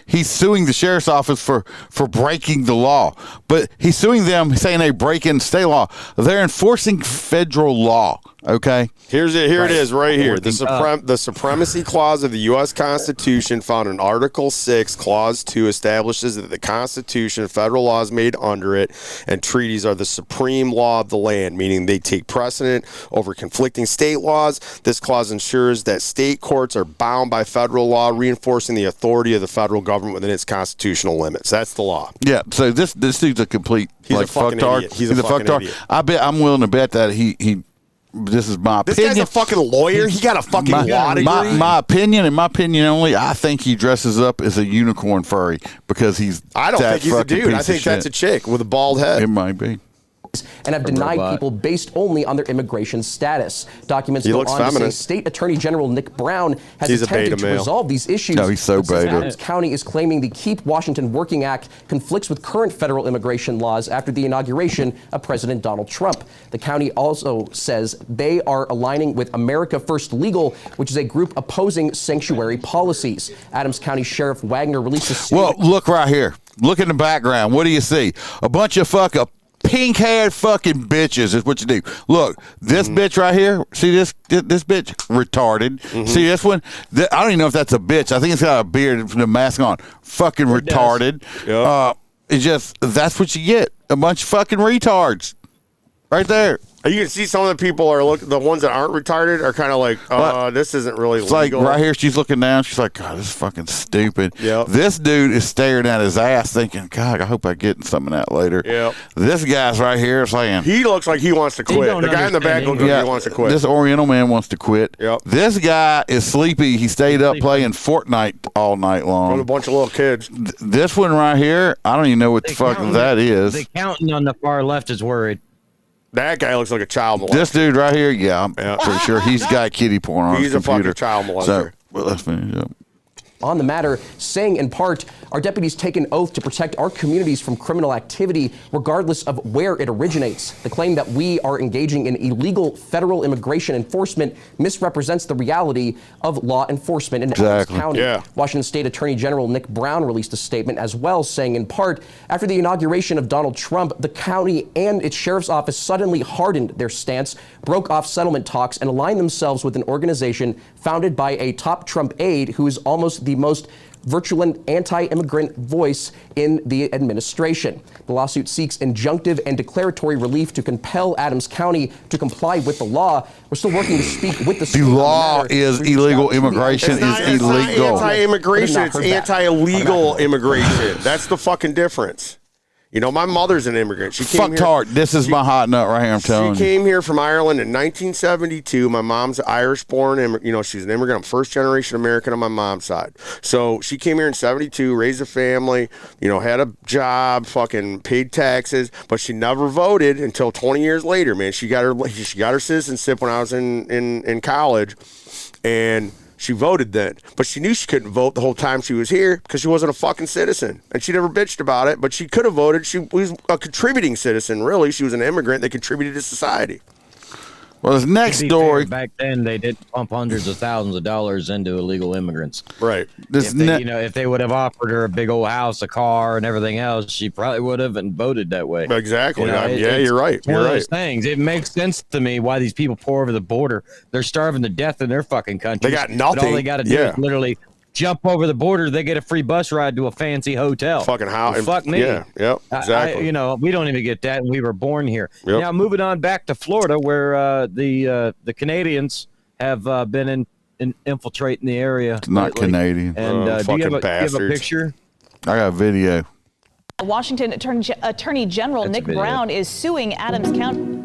Speaker 3: He's suing the sheriff's office for breaking the law, but he's suing them saying they break in state law. They're enforcing federal law. Okay.
Speaker 5: Here it is right here. The Supremacy Clause of the U.S. Constitution found in Article 6, Clause 2 establishes that the Constitution, federal laws made under it, and treaties are the supreme law of the land, meaning they take precedent over conflicting state laws. This clause ensures that state courts are bound by federal law, reinforcing the authority of the federal government within its constitutional limits. That's the law.
Speaker 3: Yeah, so this dude's a complete fucktard.
Speaker 5: He's a fucktard.
Speaker 3: Idiot. I'm willing to bet that he this is my opinion.
Speaker 5: This guy's a fucking lawyer. He got a fucking law degree.
Speaker 3: My opinion, and my opinion only, I think he dresses up as a unicorn furry because he's.
Speaker 5: I don't think he's a dude. I think that's a chick with a bald head.
Speaker 3: It might be.
Speaker 22: And have denied people based only on their immigration status. Documents go on to say State Attorney General Nick Brown has attempted to resolve these issues.
Speaker 3: No, he's so beta.
Speaker 22: Adams County is claiming the Keep Washington Working Act conflicts with current federal immigration laws after the inauguration of President Donald Trump. The county also says they are aligning with America First Legal, which is a group opposing sanctuary policies. Adams County Sheriff Wagner released a statement.
Speaker 3: Well, look right here. Look in the background. What do you see? A bunch of pink-haired fucking bitches is what you do. Look, this bitch right here. See this bitch? Retarded. See this one? I don't even know if that's a bitch. I think it's got a beard and the mask on. Fucking retarded.
Speaker 5: Yep.
Speaker 3: It's just, that's what you get. A bunch of fucking retards. Right there.
Speaker 5: You can see some of the people are the ones that aren't retarded are kind of like, this isn't really legal.
Speaker 3: Like right here, she's looking down. She's like, God, this is fucking stupid.
Speaker 5: Yep.
Speaker 3: This dude is staring at his ass thinking, God, I hope I get some of that later.
Speaker 5: Yep.
Speaker 3: This guy's right here saying.
Speaker 5: He looks like he wants to quit. The guy in the back looks like he wants to quit.
Speaker 3: This Oriental man wants to quit.
Speaker 5: Yep.
Speaker 3: This guy is sleepy. He stayed up playing Fortnite all night long.
Speaker 5: With a bunch of little kids.
Speaker 3: This one right here, I don't even know what the fuck that is.
Speaker 2: The accountant on the far left is worried.
Speaker 5: That guy looks like a child molester.
Speaker 3: This dude right here, I'm pretty sure he's got kitty porn on his computer.
Speaker 5: He's a fucking child molester.
Speaker 3: So, well, let's finish up.
Speaker 22: On the matter, saying in part, our deputies take an oath to protect our communities from criminal activity, regardless of where it originates. The claim that we are engaging in illegal federal immigration enforcement misrepresents the reality of law enforcement in Adams County.
Speaker 5: Yeah.
Speaker 22: Washington State Attorney General Nick Brown released a statement as well, saying in part, after the inauguration of Donald Trump, the county and its sheriff's office suddenly hardened their stance, broke off settlement talks, and aligned themselves with an organization founded by a top Trump aide who is almost the most virulent anti-immigrant voice in the administration. The lawsuit seeks injunctive and declaratory relief to compel Adams County to comply with the law. We're still working to speak with the state.
Speaker 3: The law is illegal. Immigration is illegal.
Speaker 5: It's not anti-immigration. It's anti-illegal immigration. That's the fucking difference. You know, my mother's an immigrant. She came
Speaker 3: here. This is my hot nut right here, I'm telling you.
Speaker 5: She came here from Ireland in 1972. My mom's Irish-born. You know, she's an immigrant. I'm first-generation American on my mom's side. So she came here in 72, raised a family, you know, had a job, fucking paid taxes, but she never voted until 20 years later, man. She got her citizenship when I was in college, and she voted then, but she knew she couldn't vote the whole time she was here because she wasn't a fucking citizen. And she never bitched about it, but she could have voted. She was a contributing citizen, really. She was an immigrant that contributed to society.
Speaker 3: Well, this next story.
Speaker 2: Back then, they did pump hundreds of thousands of dollars into illegal immigrants.
Speaker 5: Right.
Speaker 2: If they would have offered her a big old house, a car, and everything else, she probably would have and voted that way.
Speaker 5: Exactly.
Speaker 2: You know,
Speaker 5: you're right.
Speaker 2: One of those things. It makes sense to me why these people pour over the border. They're starving to death in their fucking country.
Speaker 5: They got nothing.
Speaker 2: But all they got to do is literally jump over the border, they get a free bus ride to a fancy hotel.
Speaker 5: Fucking how?
Speaker 2: Well, fuck me.
Speaker 5: Yeah, yep, exactly.
Speaker 2: We don't even get that, and we were born here.
Speaker 5: Yep.
Speaker 2: Now, moving on back to Florida, where the Canadians have been infiltrating the area.
Speaker 3: It's not
Speaker 2: lately.
Speaker 3: Canadian.
Speaker 2: And do you have a picture?
Speaker 3: I got a video.
Speaker 21: Washington Attorney General Nick Brown is suing Adams County.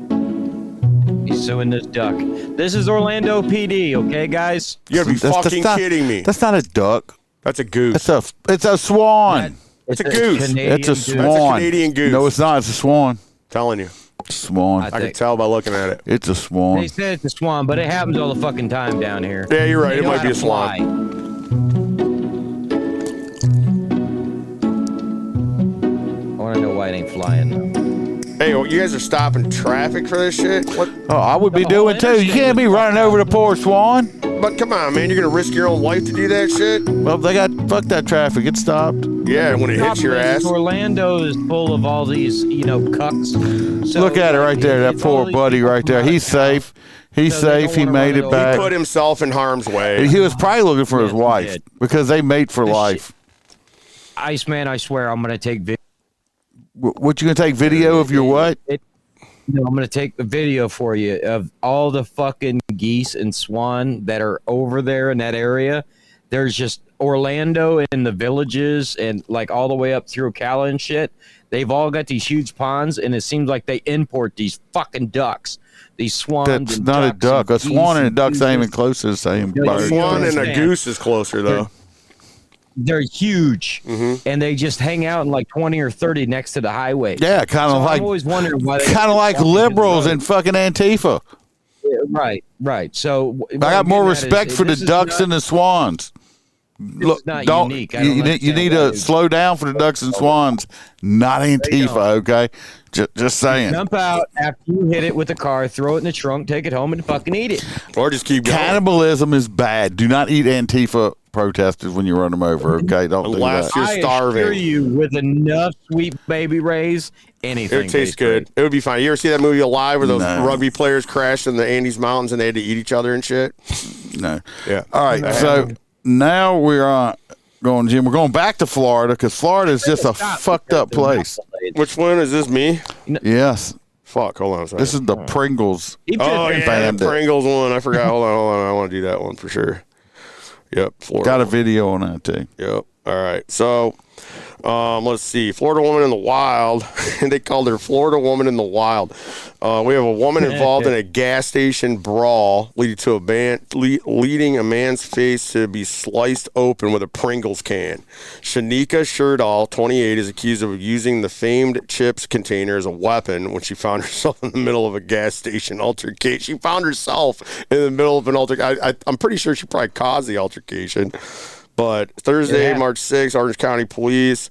Speaker 2: He's suing this duck. This is Orlando PD, okay, guys?
Speaker 5: You gotta be fucking kidding me.
Speaker 3: That's not a duck.
Speaker 5: That's a goose.
Speaker 3: It's a swan.
Speaker 5: It's a goose.
Speaker 3: It's a swan.
Speaker 5: That's a Canadian goose.
Speaker 3: No, it's not. It's a swan.
Speaker 5: Telling you.
Speaker 3: Swan.
Speaker 5: I can tell by looking at it.
Speaker 3: It's a swan.
Speaker 2: They said it's a swan, but it happens all the fucking time down here.
Speaker 5: Yeah, you're right.
Speaker 2: They
Speaker 5: It
Speaker 2: know
Speaker 5: might
Speaker 2: how
Speaker 5: be a
Speaker 2: to
Speaker 5: swan.
Speaker 2: fly. I want to know why it ain't flying.
Speaker 5: Hey, well, you guys are stopping traffic for this shit? What?
Speaker 3: Oh, I would be doing too. You can't be running over the poor swan.
Speaker 5: But come on, man. You're going to risk your own life to do that shit?
Speaker 3: Well, fuck that traffic. It stopped.
Speaker 5: Yeah, when it hits your ass.
Speaker 2: Orlando is full of all these, cucks. So,
Speaker 3: Look at it right there. That poor buddy right there. He's safe. He's safe. He made it back.
Speaker 5: He put himself in harm's way.
Speaker 3: He was probably looking for his wife because they mate for life.
Speaker 2: Iceman, I swear I'm going to take video.
Speaker 3: What, you going to take video of your what?
Speaker 2: I'm going to take the video for you of all the fucking geese and swan that are over there in that area. There's just Orlando and the villages and like all the way up through Ocala and shit. They've all got these huge ponds, and it seems like they import these fucking ducks. These swans.
Speaker 3: That's not a duck. A swan and a duck's not even close to the same bird.
Speaker 5: A swan and a goose is closer, though.
Speaker 2: They're huge, and they just hang out in like 20 or 30 next to the highway.
Speaker 3: Yeah, kind of like.
Speaker 2: I've always wondered why.
Speaker 3: Kind of like liberals in fucking Antifa.
Speaker 2: Yeah, right. So
Speaker 3: I got more respect for the ducks and the swans. Look,
Speaker 2: not
Speaker 3: don't
Speaker 2: unique. I
Speaker 3: you,
Speaker 2: don't
Speaker 3: you need to slow down for the ducks and swans, not Antifa. Okay, just saying.
Speaker 2: Jump out after you hit it with a car, throw it in the trunk, take it home, and fucking eat it.
Speaker 5: Or just keep going.
Speaker 3: Cannibalism is bad. Do not eat Antifa protesters when you run them over. Okay, don't
Speaker 5: Unless
Speaker 3: do that.
Speaker 5: you're starving.
Speaker 2: I assure you, with enough Sweet Baby Rays, anything.
Speaker 5: It would taste good. It would be fine. You ever see that movie Alive where those rugby players crashed in the Andes Mountains and they had to eat each other and shit?
Speaker 3: No.
Speaker 5: Yeah.
Speaker 3: All right. So now we're going, Jim. We're going back to Florida because Florida is just a fucked up place.
Speaker 5: Which one is this? Me?
Speaker 3: Yes.
Speaker 5: Fuck. Hold on a second.
Speaker 3: This is the Pringles.
Speaker 5: Oh yeah, the Pringles one. I forgot. Hold on. I want to do that one for sure. Yep. Florida.
Speaker 3: Got a video on that too.
Speaker 5: Yep. All right. So, let's see. Florida woman in the wild. They called her Florida woman in the wild. We have a woman involved in a gas station brawl leading a man's face to be sliced open with a Pringles can. Shanika Sherdahl, 28, is accused of using the famed chips container as a weapon when she found herself in the middle of a gas station altercation. She found herself in the middle of an altercation. I'm pretty sure she probably caused the altercation. But Thursday, March 6th, Orange County Police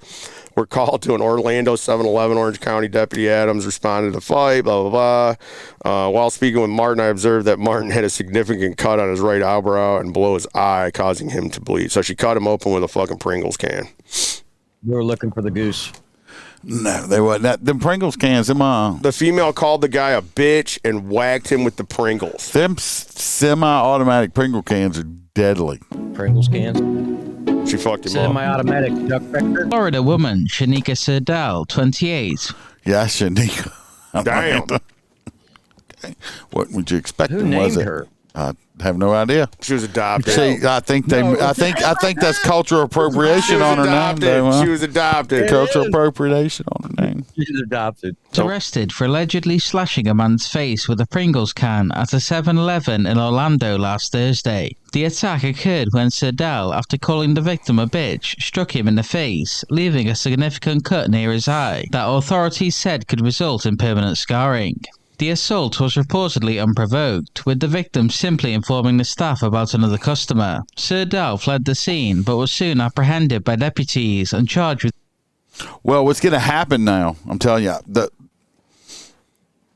Speaker 5: were called to an Orlando 7-Eleven. Orange County Deputy Adams responded to the fight, blah, blah, blah. While speaking with Martin, I observed that Martin had a significant cut on his right eyebrow and below his eye, causing him to bleed. So she cut him open with a fucking Pringles can.
Speaker 2: We were looking for the goose.
Speaker 3: No, they wasn't. Them Pringles cans,
Speaker 5: The female called the guy a bitch and whacked him with the Pringles.
Speaker 3: Them semi-automatic Pringle cans are deadly.
Speaker 2: Pringles cans?
Speaker 5: She fucked him up.
Speaker 2: Semi-automatic duck pecker.
Speaker 1: Florida woman, Shanika Serdal, 28.
Speaker 3: Yeah, Shanika.
Speaker 5: Damn.
Speaker 3: Okay. What would you expect?
Speaker 2: Who
Speaker 3: was
Speaker 2: named
Speaker 3: it?
Speaker 2: her?
Speaker 3: I have no idea.
Speaker 5: She was adopted.
Speaker 3: See, I think that's cultural appropriation on her name. Though, huh?
Speaker 5: She was adopted.
Speaker 3: Cultural appropriation on her name.
Speaker 2: She's adopted.
Speaker 1: Arrested for allegedly slashing a man's face with a Pringles can at a 7-Eleven in Orlando last Thursday. The attack occurred when Serdal, after calling the victim a bitch, struck him in the face, leaving a significant cut near his eye that authorities said could result in permanent scarring. The assault was reportedly unprovoked, with the victim simply informing the staff about another customer. Serdal fled the scene, but was soon apprehended by deputies and charged with...
Speaker 3: Well, what's going to happen now, I'm telling you,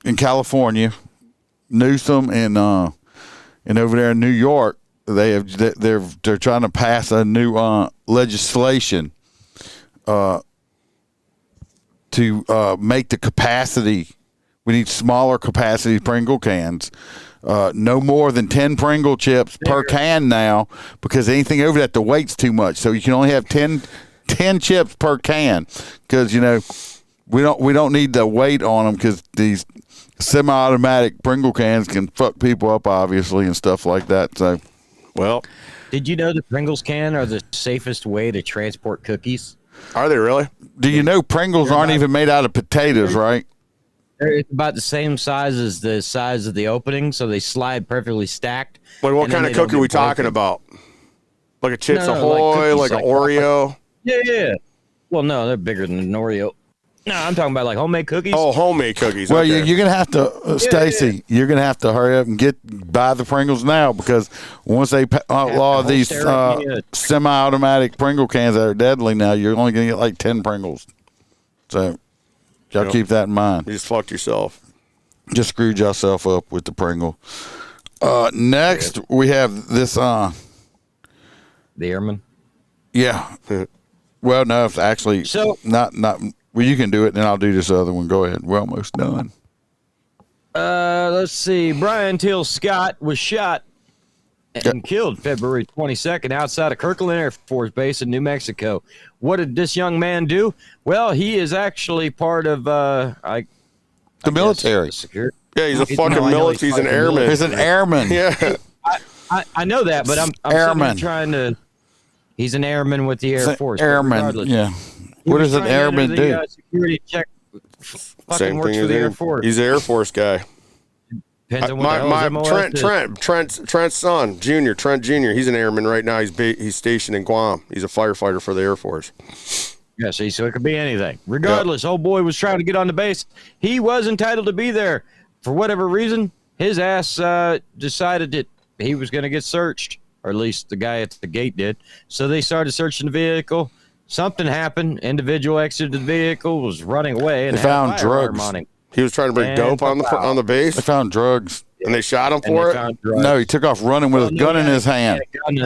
Speaker 3: in California, Newsom and over there in New York, they're trying to pass a new legislation to make the capacity. We need smaller capacity Pringle cans no more than 10 Pringle chips per can now, because anything over that, the weight's too much. So you can only have 10 chips per can, because we don't need the weight on them, because these semi-automatic Pringle cans can fuck people up, obviously, and stuff like that. So,
Speaker 2: well, did you know the Pringles can are the safest way to transport cookies?
Speaker 5: Are they really?
Speaker 3: Do you know Pringles aren't even made out of potatoes, right?
Speaker 2: They're about the same size as the size of the opening, so they slide perfectly stacked.
Speaker 5: Wait, what kind of cookie are we talking about? Like a Chips Ahoy, like an Oreo?
Speaker 2: Yeah. Well, no, they're bigger than an Oreo. No, I'm talking about like homemade cookies.
Speaker 5: Oh, homemade cookies.
Speaker 3: Well,
Speaker 5: okay.
Speaker 3: you're going to have to, Stacy, you're going to have to hurry up and buy the Pringles now, because once they outlaw these semi-automatic Pringle cans that are deadly now, you're only going to get like 10 Pringles. So, y'all keep that in mind.
Speaker 5: You just fucked yourself.
Speaker 3: Just screwed yourself up with the Pringle. Next, we have this. The
Speaker 2: Airman?
Speaker 3: Yeah. Well, no, it's actually not. Well, you can do it, and I'll do this other one. Go ahead. We're almost done.
Speaker 2: Let's see. Brian Till Scott was shot and killed February 22nd outside of Kirkland Air Force Base in New Mexico. What did this young man do? Well, he is actually part of
Speaker 3: the military.
Speaker 5: Yeah, he's a fucking military. He's an airman.
Speaker 3: He's an airman.
Speaker 5: Yeah.
Speaker 2: I know that, but I'm
Speaker 3: airman.
Speaker 2: Trying to. He's an airman with the Air Force.
Speaker 3: Airman. Yeah. What does an airman do?
Speaker 2: Security check.
Speaker 5: Same
Speaker 2: works
Speaker 5: thing
Speaker 2: for the Air Force.
Speaker 5: He's an Air Force guy.
Speaker 2: Depends on what
Speaker 5: Trent's son, Junior, Trent Junior. He's an airman right now. He's stationed in Guam. He's a firefighter for the Air Force.
Speaker 2: Yeah, see, so it could be anything. Regardless, old boy was trying to get on the base. He was entitled to be there. For whatever reason, his ass decided that he was going to get searched, or at least the guy at the gate did. So they started searching the vehicle. Something happened. Individual exited the vehicle, was running away, and
Speaker 3: they found drugs
Speaker 2: on him.
Speaker 5: He was trying to bring dope on the base.
Speaker 3: They found drugs,
Speaker 5: and they shot him for it.
Speaker 3: No, he took off running with a gun in his hand.
Speaker 2: And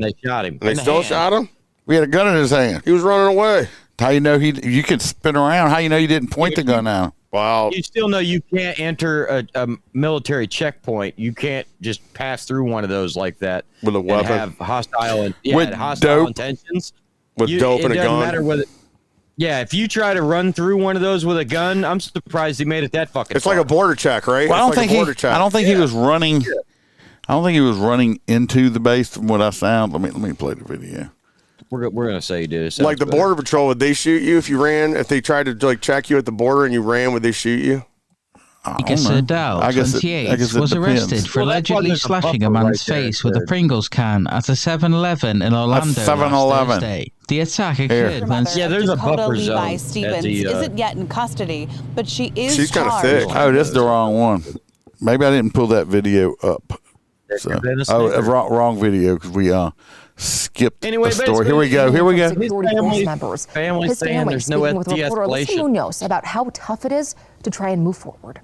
Speaker 2: they shot him.
Speaker 5: And they still shot him.
Speaker 3: We had a gun in his hand.
Speaker 5: He was running away.
Speaker 3: How you know you could spin around? How you know you didn't point the gun out?
Speaker 5: Wow.
Speaker 2: You still know you can't enter a military checkpoint. You can't just pass through one of those like that
Speaker 5: with a weapon.
Speaker 2: Have hostile intentions.
Speaker 5: With dope and a gun.
Speaker 2: It doesn't matter whether. Yeah, if you try to run through one of those with a gun, I'm surprised he made it that fucking.
Speaker 5: It's like a border check, right?
Speaker 3: Well, I don't think he was running. I don't think he was running into the base from what I sound. Let me play the video.
Speaker 2: We're gonna say he did it.
Speaker 5: Like the border patrol, would they shoot you if you ran? If they tried to check you at the border and you ran, would they shoot you?
Speaker 1: Sedal, 28, was arrested for allegedly slashing a man's face with a Pringles can at a 7-Eleven in Orlando last Thursday. The attack occurred when
Speaker 21: there's a buffer zone. Levi Stevens isn't yet in custody, but she's
Speaker 5: kind of thick.
Speaker 3: Oh, that's the wrong one. Maybe I didn't pull that video up. Wrong video because we skipped the story. Here we go.
Speaker 2: Family saying there's no de-escalation.
Speaker 4: Munoz about how tough it is to try and move forward.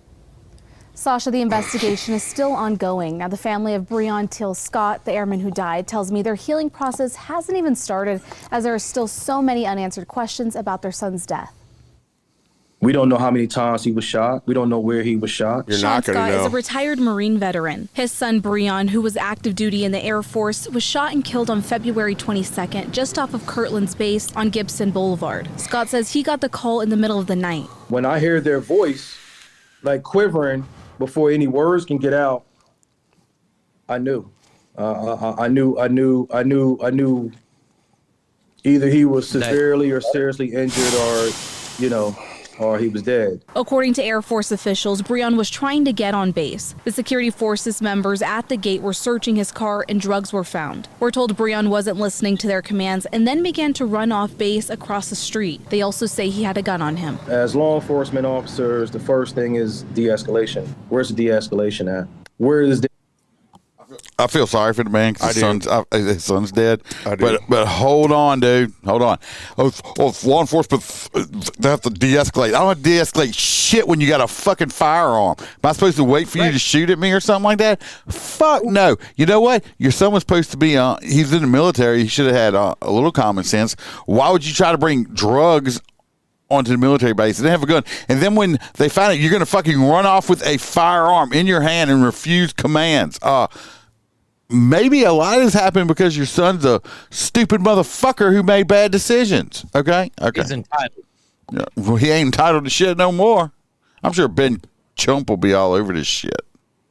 Speaker 4: Sasha, the investigation is still ongoing. Now, the family of Breon Till Scott, the airman who died, tells me their healing process hasn't even started, as there are still so many unanswered questions about their son's death.
Speaker 14: We don't know how many times he was shot. We don't know where he was shot.
Speaker 5: You're not going to know.
Speaker 4: Scott is a retired Marine veteran. His son, Breon, who was active duty in the Air Force, was shot and killed on February 22nd, just off of Kirtland's base on Gibson Boulevard. Scott says he got the call in the middle of the night.
Speaker 14: When I hear their voice, like quivering before any words can get out, I knew. I knew either he was severely or seriously injured or he was dead.
Speaker 4: According to Air Force officials, Breon was trying to get on base. The security forces members at the gate were searching his car and drugs were found. We're told Breon wasn't listening to their commands and then began to run off base across the street. They also say he had a gun on him.
Speaker 14: As law enforcement officers, the first thing is de-escalation. Where's the de-escalation at? Where is the
Speaker 3: I feel sorry for the man because his son's dead. But hold on, dude. Hold on. Law enforcement, they have to de-escalate. I don't have to de-escalate shit when you got a fucking firearm. Am I supposed to wait for you to shoot at me or something like that? Fuck no. You know what? Your son was supposed to be, he's in the military. He should have had a little common sense. Why would you try to bring drugs onto the military base. They have a gun. And then when they find out you're going to fucking run off with a firearm in your hand and refuse commands. Maybe a lot has happened because your son's a stupid motherfucker who made bad decisions. Okay?
Speaker 2: He's entitled.
Speaker 3: Yeah, well, he ain't entitled to shit no more. I'm sure Ben Chump will be all over this shit.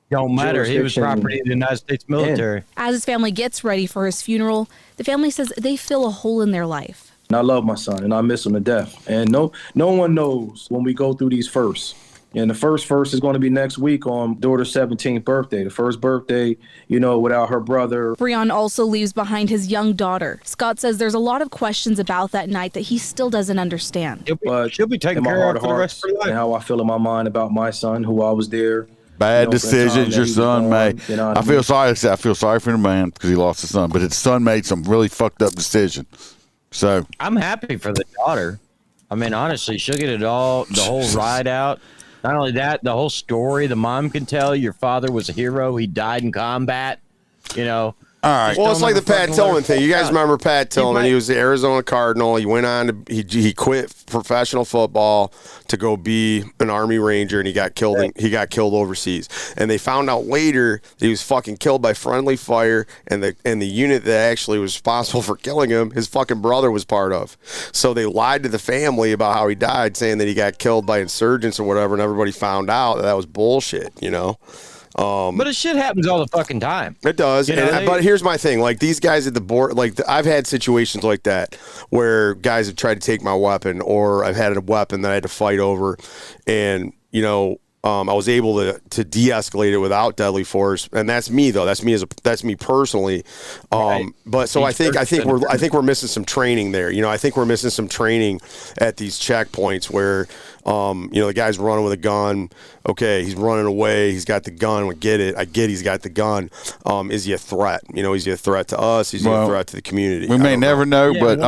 Speaker 2: Don't matter. He was property of the United States military.
Speaker 4: As his family gets ready for his funeral, the family says they feel a hole in their life.
Speaker 14: And I love my son, and I miss him to death. And no one knows when we go through these firsts. And the first is going to be next week on daughter's 17th birthday. The first birthday, without her brother.
Speaker 4: Breon also leaves behind his young daughter. Scott says there's a lot of questions about that night that he still doesn't understand.
Speaker 2: She'll be taken care of for the rest of her life.
Speaker 14: And how I feel in my mind about my son, who I was there.
Speaker 3: Bad decisions your son made. I feel sorry. I feel sorry for the man because he lost his son, but his son made some really fucked up decisions. So
Speaker 2: I'm happy for the daughter. I mean, honestly, she'll get it all, the whole ride out. Not only that, the whole story the mom can tell. Your father was a hero. He died in combat.
Speaker 3: All right.
Speaker 5: Well, it's like the Pat Tillman thing. You guys remember Pat Tillman? He was the Arizona Cardinal. He went on to he quit professional football to go be an Army Ranger, and he got killed. He got killed overseas. And they found out later that he was fucking killed by friendly fire, and the unit that actually was responsible for killing him, his fucking brother was part of. So they lied to the family about how he died, saying that he got killed by insurgents or whatever, and everybody found out that was bullshit.
Speaker 2: But this shit happens all the fucking time.
Speaker 5: It does. But here's my thing. Like, these guys at the board, I've had situations like that where guys have tried to take my weapon, or I've had a weapon that I had to fight over, and, I was able to de-escalate it without deadly force, and that's me though. That's me personally.
Speaker 2: Right.
Speaker 5: But so I think we're missing some training there. I think we're missing some training at these checkpoints where the guy's running with a gun. Okay, he's running away. He's got the gun. I get he's got the gun. Is he a threat? Is he a threat to us? Is he a threat to the community?
Speaker 3: We may never know, but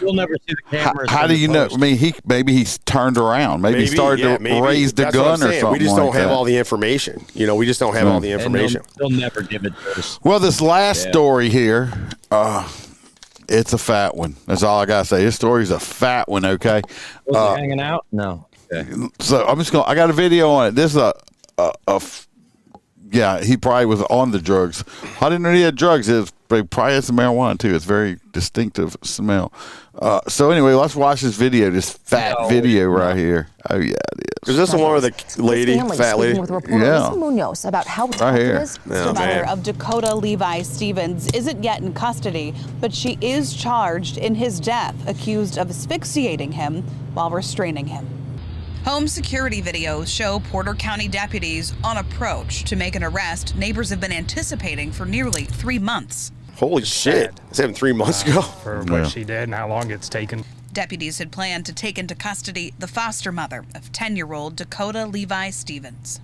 Speaker 2: we'll never see the cameras.
Speaker 3: How do you know? I mean, maybe he's turned around. Maybe he started to raise the gun or something.
Speaker 5: We just don't have all the information. We just don't have all the information.
Speaker 2: They'll never give it to us.
Speaker 3: Well, this last story here, it's a fat one. That's all I gotta say. This story's a fat one. Okay.
Speaker 2: Was he hanging out? No. Okay.
Speaker 3: So I'm just gonna. I got a video on it. This is he probably was on the drugs. I didn't know he had drugs. He probably had some marijuana too. It's very distinctive smell. So anyway, let's watch this video. This fat video right here. Oh yeah, it is.
Speaker 5: Is this the one with the lady, fat lady?
Speaker 4: With reporter Lisa Munoz about how tough it is.
Speaker 5: Oh,
Speaker 17: The mother of Dakota Levi Stevens isn't yet in custody, but she is charged in his death, accused of asphyxiating him while restraining him. Home security videos show Porter County deputies on approach to make an arrest neighbors have been anticipating for nearly 3 months.
Speaker 5: Holy shit. This happened 3 months ago.
Speaker 6: For what she did and how long it's taken.
Speaker 17: Deputies had planned to take into custody the foster mother of 10-year-old Dakota Levi Stevens.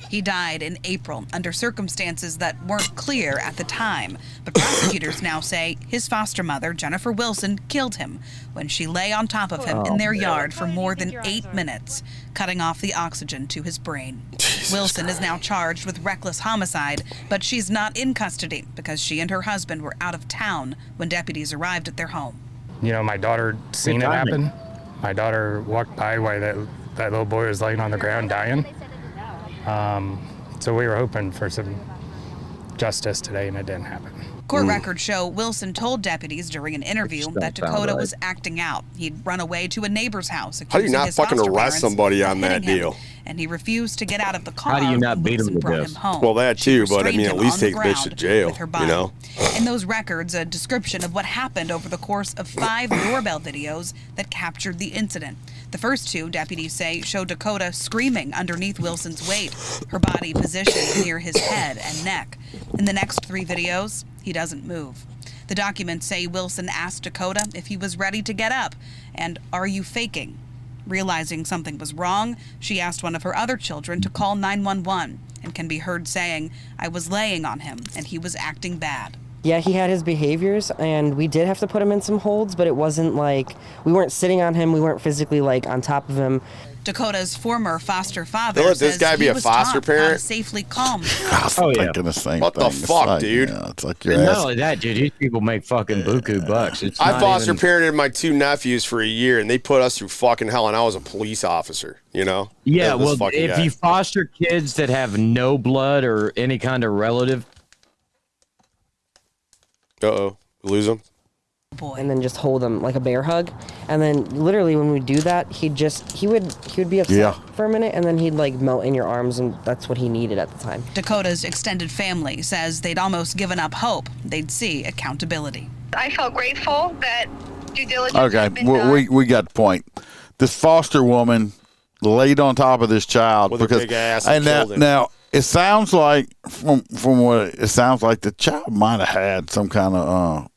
Speaker 17: He died in April under circumstances that weren't clear at the time, but prosecutors now say his foster mother, Jennifer Wilson, killed him when she lay on top of him in their yard for more than 8 minutes, cutting off the oxygen to his brain. Wilson is now charged with reckless homicide, but she's not in custody because she and her husband were out of town when deputies arrived at their home.
Speaker 6: My daughter seen it happen. My daughter walked by while that little boy was laying on the ground dying. So we were hoping for some justice today, and it didn't happen.
Speaker 17: Court records show Wilson told deputies during an interview that Dakota was acting out. He'd run away to a neighbor's house.
Speaker 5: How do you not fucking arrest somebody on that deal?
Speaker 17: And he refused to get out of the car.
Speaker 2: How do you not beat him to
Speaker 17: this?
Speaker 5: Well, that too, but I mean, at least take bitch to jail,
Speaker 17: In those records, a description of what happened over the course of 5 doorbell videos that captured the incident. The first 2, deputies say, show Dakota screaming underneath Wilson's weight, her body positioned near his head and neck. In the next 3 videos, he doesn't move. The documents say Wilson asked Dakota if he was ready to get up and, "Are you faking?" Realizing something was wrong, she asked one of her other children to call 911 and can be heard saying, "I was laying on him and he was acting bad."
Speaker 7: Yeah, he had his behaviors, and we did have to put him in some holds, but it wasn't like we weren't sitting on him. We weren't physically like on top of him.
Speaker 17: Dakota's former foster father
Speaker 5: They let this
Speaker 17: says
Speaker 5: guy be
Speaker 17: he
Speaker 5: a
Speaker 17: was
Speaker 5: foster
Speaker 17: taught how to
Speaker 5: parent?
Speaker 17: safely calm.
Speaker 3: I was thinking the same
Speaker 5: What
Speaker 3: thing.
Speaker 5: the
Speaker 3: It's
Speaker 5: fuck,
Speaker 3: like,
Speaker 5: dude?
Speaker 3: Yeah, it's like you're
Speaker 2: And not
Speaker 3: asking.
Speaker 2: only that, dude, these people make fucking buku bucks. It's
Speaker 5: I
Speaker 2: not
Speaker 5: foster
Speaker 2: even-
Speaker 5: parented my 2 nephews for a year, and they put us through fucking hell, and I was a police officer, you know?
Speaker 2: Yeah,
Speaker 5: This
Speaker 2: well,
Speaker 5: fucking
Speaker 2: if
Speaker 5: guy.
Speaker 2: you foster kids that have no blood or any kind of relative,
Speaker 5: Uh-oh. Lose them?
Speaker 7: And then just hold him like a bear hug, and then literally when we do that, he would be upset for a minute, and then he'd like melt in your arms, and that's what he needed at the time.
Speaker 17: Dakota's extended family says they'd almost given up hope they'd see accountability.
Speaker 9: I felt grateful that due diligence
Speaker 3: Okay,
Speaker 9: had been done.
Speaker 3: we got the point. This foster woman laid on top of this child
Speaker 5: With her
Speaker 3: because
Speaker 5: big ass and
Speaker 3: now,
Speaker 5: killed him.
Speaker 3: now it sounds like from what it sounds like the child might have had some kind of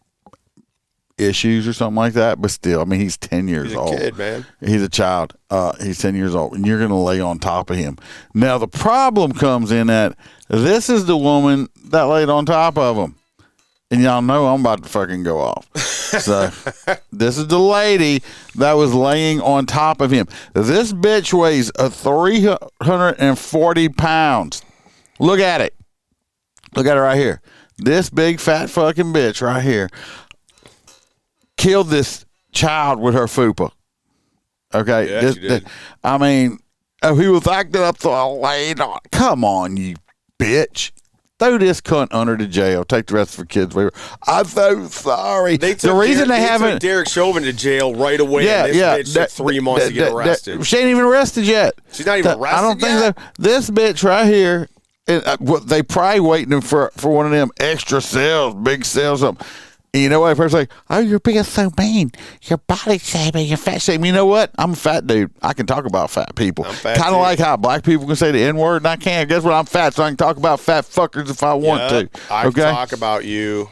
Speaker 3: issues or something like that, but still, I mean, he's 10 years
Speaker 5: He's a
Speaker 3: old.
Speaker 5: kid, man.
Speaker 3: He's a child. He's 10 years old, and you're going to lay on top of him. Now, the problem comes in that this is the woman that laid on top of him. And y'all know I'm about to fucking go off. So, this is the lady that was laying on top of him. This bitch weighs 340 pounds. Look at it. Look at it right here. This big fat fucking bitch right here killed this child with her fupa. Okay?
Speaker 5: Yeah, she did.
Speaker 3: I mean, he was acting up so I laid on. Come on, you bitch. Throw this cunt under the jail. Take the rest of her kids with her. I'm so sorry.
Speaker 5: They took Derek Chauvin to jail right away.
Speaker 3: Yeah,
Speaker 5: and this
Speaker 3: yeah.
Speaker 5: bitch took 3 months to get arrested.
Speaker 3: She ain't even arrested yet.
Speaker 5: She's not even arrested
Speaker 3: I don't think
Speaker 5: yet?
Speaker 3: so. This bitch right here, they probably waiting for one of them extra cells, big cells, something. And you know what? A person's like, oh, you're being so mean. You're body shaming. You're fat shaming. You know what? I'm a fat dude. I can talk about fat people.
Speaker 5: fat
Speaker 3: Kind
Speaker 5: too.
Speaker 3: of like how black people can say the N word and I can't. Guess what? I'm fat, so I can talk about fat fuckers if I want to.
Speaker 5: I
Speaker 3: Okay?
Speaker 5: talk about you.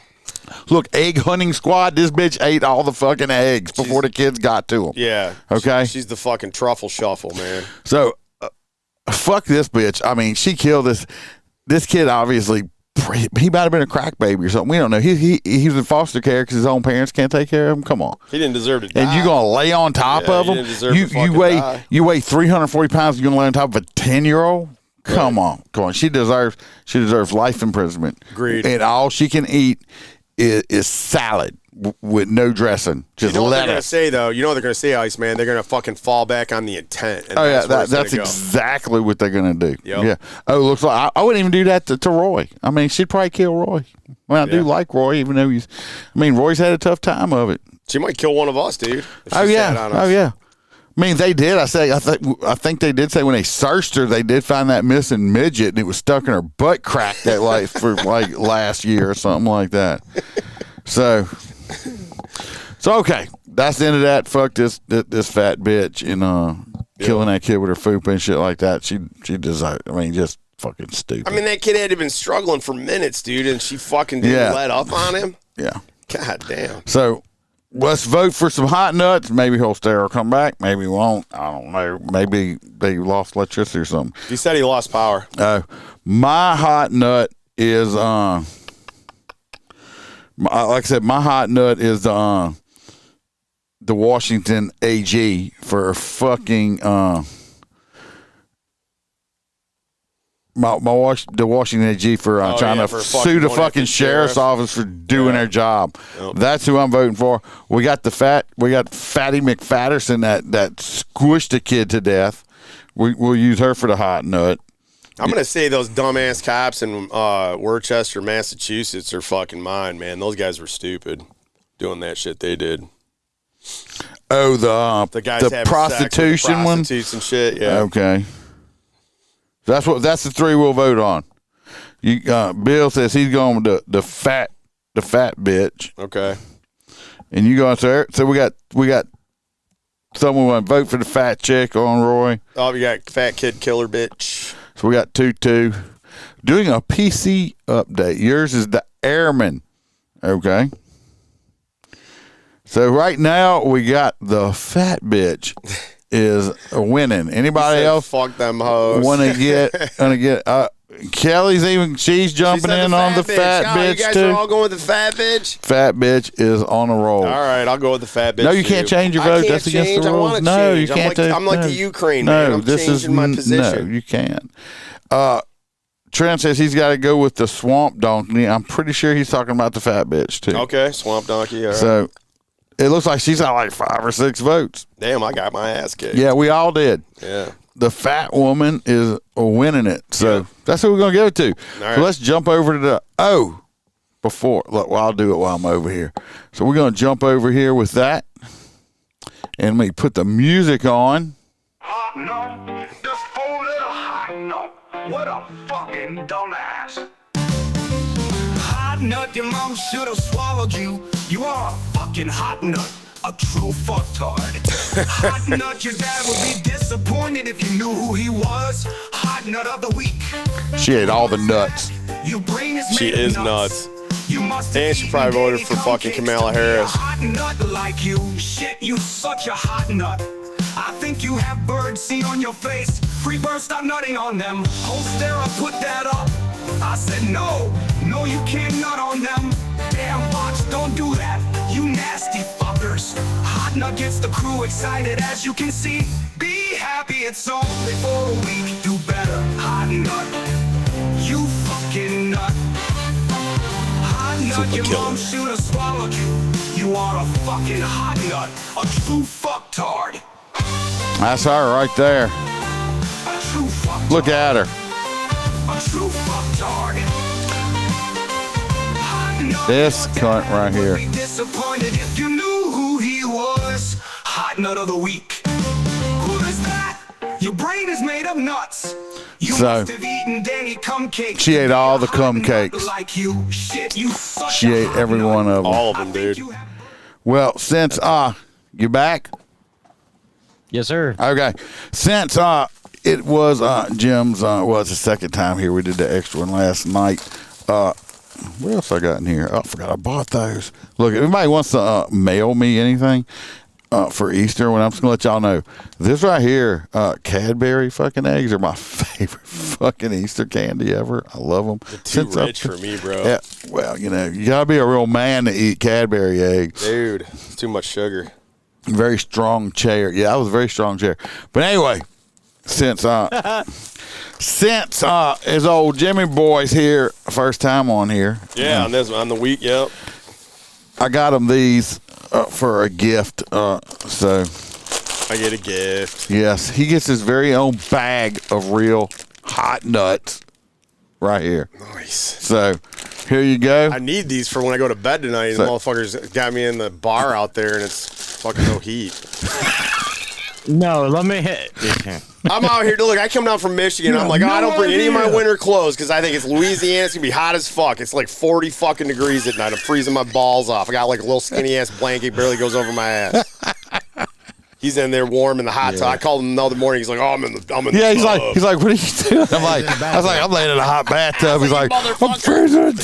Speaker 3: Look, egg hunting squad. This bitch ate all the fucking eggs before the kids got to them.
Speaker 5: Yeah.
Speaker 3: Okay?
Speaker 5: She's the fucking truffle shuffle, man.
Speaker 3: So, fuck this bitch. I mean, she killed this kid. Obviously, he might have been a crack baby or something. We don't know. He was in foster care because his own parents can't take care of him. Come on.
Speaker 5: He didn't deserve to die.
Speaker 3: And you gonna lay on top
Speaker 5: Yeah,
Speaker 3: of
Speaker 5: he
Speaker 3: him?
Speaker 5: didn't deserve to fucking die.
Speaker 3: You weigh 340 pounds. You gonna lay on top of a 10-year-old? Come on. She deserves life imprisonment.
Speaker 5: Agreed.
Speaker 3: And all she can eat is salad with no dressing. Just
Speaker 5: You know what they're going to
Speaker 3: lettuce.
Speaker 5: say, though? You know what they're going to say, Iceman? They're going to fucking fall back on the intent. And
Speaker 3: Oh yeah,
Speaker 5: where it's
Speaker 3: that's
Speaker 5: gonna go.
Speaker 3: exactly what they're gonna do.
Speaker 5: Yep.
Speaker 3: Yeah. Oh, looks like I wouldn't even do that to Roy. I mean, she'd probably kill Roy. Well, I do like Roy, even though Roy's had a tough time of it.
Speaker 5: She might kill one of us, dude. if
Speaker 3: Oh
Speaker 5: she
Speaker 3: yeah.
Speaker 5: sat on us.
Speaker 3: Oh yeah. I mean, they did. I think they did say when they searched her, they did find that missing midget, and it was stuck in her butt crack that for like last year or something like that. So okay, that's the end of that. Fuck this fat bitch and killing that kid with her fupa and shit like that. She deserved. I mean, just fucking stupid.
Speaker 5: I mean, that kid had been struggling for minutes, dude, and she fucking didn't let up on him.
Speaker 3: Yeah.
Speaker 5: God damn.
Speaker 3: So let's vote for some hot nuts. Maybe Holster will come back. Maybe he won't. I don't know. Maybe they lost electricity or something.
Speaker 5: He said he lost power.
Speaker 3: My hot nut is like I said, my hot nut is the Washington AG for fucking the Washington AG for trying to sue the fucking sheriff's office for doing their job.
Speaker 5: Yep.
Speaker 3: That's who I'm voting for. We got Fatty McFatterson that squished the kid to death. We'll use her for the hot nut.
Speaker 5: I'm going to say those dumbass cops in Worcester, Massachusetts are fucking mine, man. Those guys were stupid doing that shit they did.
Speaker 3: Oh,
Speaker 5: The guys having
Speaker 3: prostitution
Speaker 5: sex with the
Speaker 3: one?
Speaker 5: prostitutes and shit, yeah.
Speaker 3: Okay. That's the three we'll vote on. Bill says he's going with the fat bitch.
Speaker 5: Okay.
Speaker 3: And you going, sir? So we got someone want to vote for the fat chick on Roy.
Speaker 5: Oh, we got fat kid killer bitch.
Speaker 3: So we got 2-2. Doing a PC update. Yours is the Airman. Okay. So right now we got the fat bitch is winning. Anybody else
Speaker 5: fuck them hoes?
Speaker 3: want to get she's jumping in on the fat bitch
Speaker 5: you guys
Speaker 3: too.
Speaker 5: are all going with the fat bitch?
Speaker 3: Fat bitch is on a roll.
Speaker 5: All right, I'll go with the fat bitch.
Speaker 3: No, you can't change your vote. That's against the rules. No, you can't.
Speaker 5: I'm like the Ukraine man. I'm changing my position.
Speaker 3: No, you can't. Trent says he's got to go with the swamp donkey. I'm pretty sure he's talking about the fat bitch too.
Speaker 5: Okay, swamp donkey. All right.
Speaker 3: So it looks like she's got like 5 or 6 votes.
Speaker 5: Damn, I got my ass kicked.
Speaker 3: Yeah, we all did.
Speaker 5: Yeah.
Speaker 3: The fat woman is winning it. So that's who we're going to give it to.
Speaker 5: Right.
Speaker 3: So let's jump over to the, I'll do it while I'm over here. So we're going to jump over here with that. And we put the music on.
Speaker 11: Hot nut, just 4 little hot nut. What a fucking dumbass. Hot nut, your mom should have swallowed you. You are a fucking hot nut. A true fucktard. Hot nut, your dad would be disappointed if you knew who he was. Hot nut of the week.
Speaker 3: She ate all the nuts.
Speaker 11: Your brain is
Speaker 5: She
Speaker 11: made
Speaker 5: is
Speaker 11: of
Speaker 5: nuts.
Speaker 11: You must
Speaker 5: And she probably voted for fucking Kamala Harris.
Speaker 11: hot nut like you. Shit, you such a hot nut. I think you have bird seed on your face. Free birds, stop nutting on them. Holstera, put that up. I said no, you can't nut on them. Damn bots, don't do that, you nasty fuckers. Hot nut gets the crew excited, as you can see. Be happy, it's only for a week. Do better, hot nut. You fucking nut. Hot nut, your mom should have swallowed you. You are a fucking hot nut, a true fucktard.
Speaker 3: That's her right there. Look at her.
Speaker 11: A true fucktard.
Speaker 3: This cunt right here.
Speaker 11: Be disappointed if you knew who he was. Hot nut of the week. Who is that? Your brain is made of nuts. You must have eaten Danny cum cakes.
Speaker 3: She ate all the cum cakes.
Speaker 11: Like you. Shit, you such
Speaker 3: She ate every one of them.
Speaker 5: All of them, dude.
Speaker 3: Well, since you back?
Speaker 2: Yes, sir.
Speaker 3: Okay. Since it was Jim's it's the second time here. We did the extra one last night. What else I got in here? Oh, I forgot I bought those. Look, if anybody wants to mail me anything for Easter, I'm just gonna let y'all know. This right here, Cadbury fucking eggs are my favorite fucking Easter candy ever. I love them.
Speaker 5: They're too rich for me, bro.
Speaker 3: Yeah. Well, you gotta be a real man to eat Cadbury eggs.
Speaker 5: Dude, it's too much sugar.
Speaker 3: Very strong chair. Yeah, that was a very strong chair. But anyway, since his old Jimmy boy's here, first time on here.
Speaker 5: Yeah, on the week, yep.
Speaker 3: I got him these for a gift. So
Speaker 5: I get a gift.
Speaker 3: Yes, he gets his very own bag of real hot nuts right here.
Speaker 5: Nice.
Speaker 3: So here you go.
Speaker 5: I need these for when I go to bed tonight. The motherfuckers got me in the bar out there, and it's fucking no heat.
Speaker 2: No, let me hit.
Speaker 5: I'm out here. Look, I come down from Michigan. I'm like, I don't bring any of my winter clothes because I think it's Louisiana. It's going to be hot as fuck. It's like 40 fucking degrees at night. I'm freezing my balls off. I got like a little skinny ass blanket, barely goes over my ass. He's in there warm in the hot tub. I called him the other morning. He's like, "Oh, I'm in the tub."
Speaker 3: He's like, "What are you doing?" I'm laying in a hot bathtub. He's like, "I'm freezing."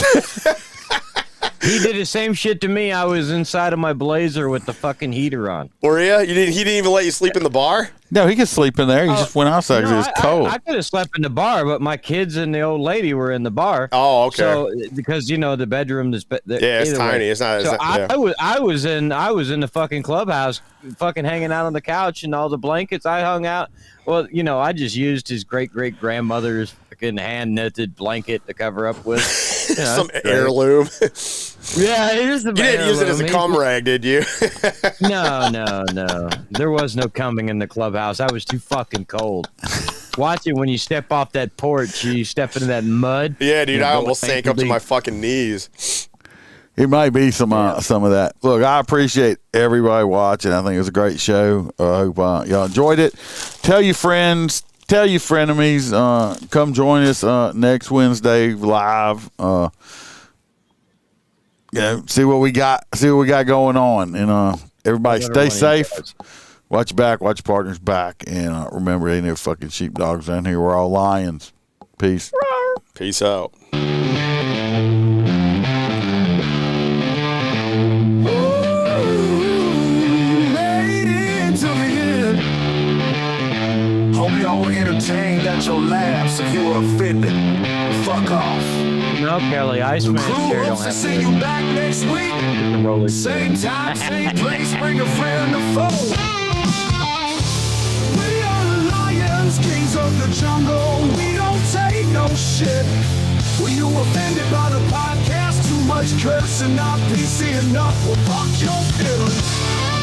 Speaker 2: He did the same shit to me. I was inside of my blazer with the fucking heater on.
Speaker 5: Were you? He didn't even let you sleep in the bar?
Speaker 3: No, he could sleep in there. He just went outside because it was cold.
Speaker 2: I could have slept in the bar, but my kids and the old lady were in the bar.
Speaker 5: Oh, okay.
Speaker 2: So because the bedroom is
Speaker 5: it's tiny. It's not.
Speaker 2: So I was in the fucking clubhouse, fucking hanging out on the couch and all the blankets. I hung out. Well, I just used his great grandmother's fucking hand knitted blanket to cover up with.
Speaker 5: Some heirloom.
Speaker 2: Yeah, it is.
Speaker 5: You didn't use it as a cum rag, did you?
Speaker 2: No. There was no coming in the clubhouse. I was too fucking cold. Watch it when you step off that porch. You step into that mud.
Speaker 5: Yeah, dude, I almost sank up to my fucking knees.
Speaker 3: It might be some of that. Look, I appreciate everybody watching. I think it was a great show. I hope y'all enjoyed it. Tell your friends. Tell your frenemies. Come join us next Wednesday live. See what we got. See what we got going on. And everybody stay safe. Watch your back. Watch your partner's back. And remember, ain't no fucking sheepdogs down here. We're all lions. Peace.
Speaker 5: Peace out.
Speaker 11: Hope y'all were entertained, got your laughs if you were offended.
Speaker 2: No, Kelly, Iceman chair don't have
Speaker 11: see you back next week. Same time, same place, bring a friend to fold. We are the lions, kings of the jungle. We don't take no shit. Were you offended by the podcast? Too much cursing, not PC enough. Well, fuck your feelings.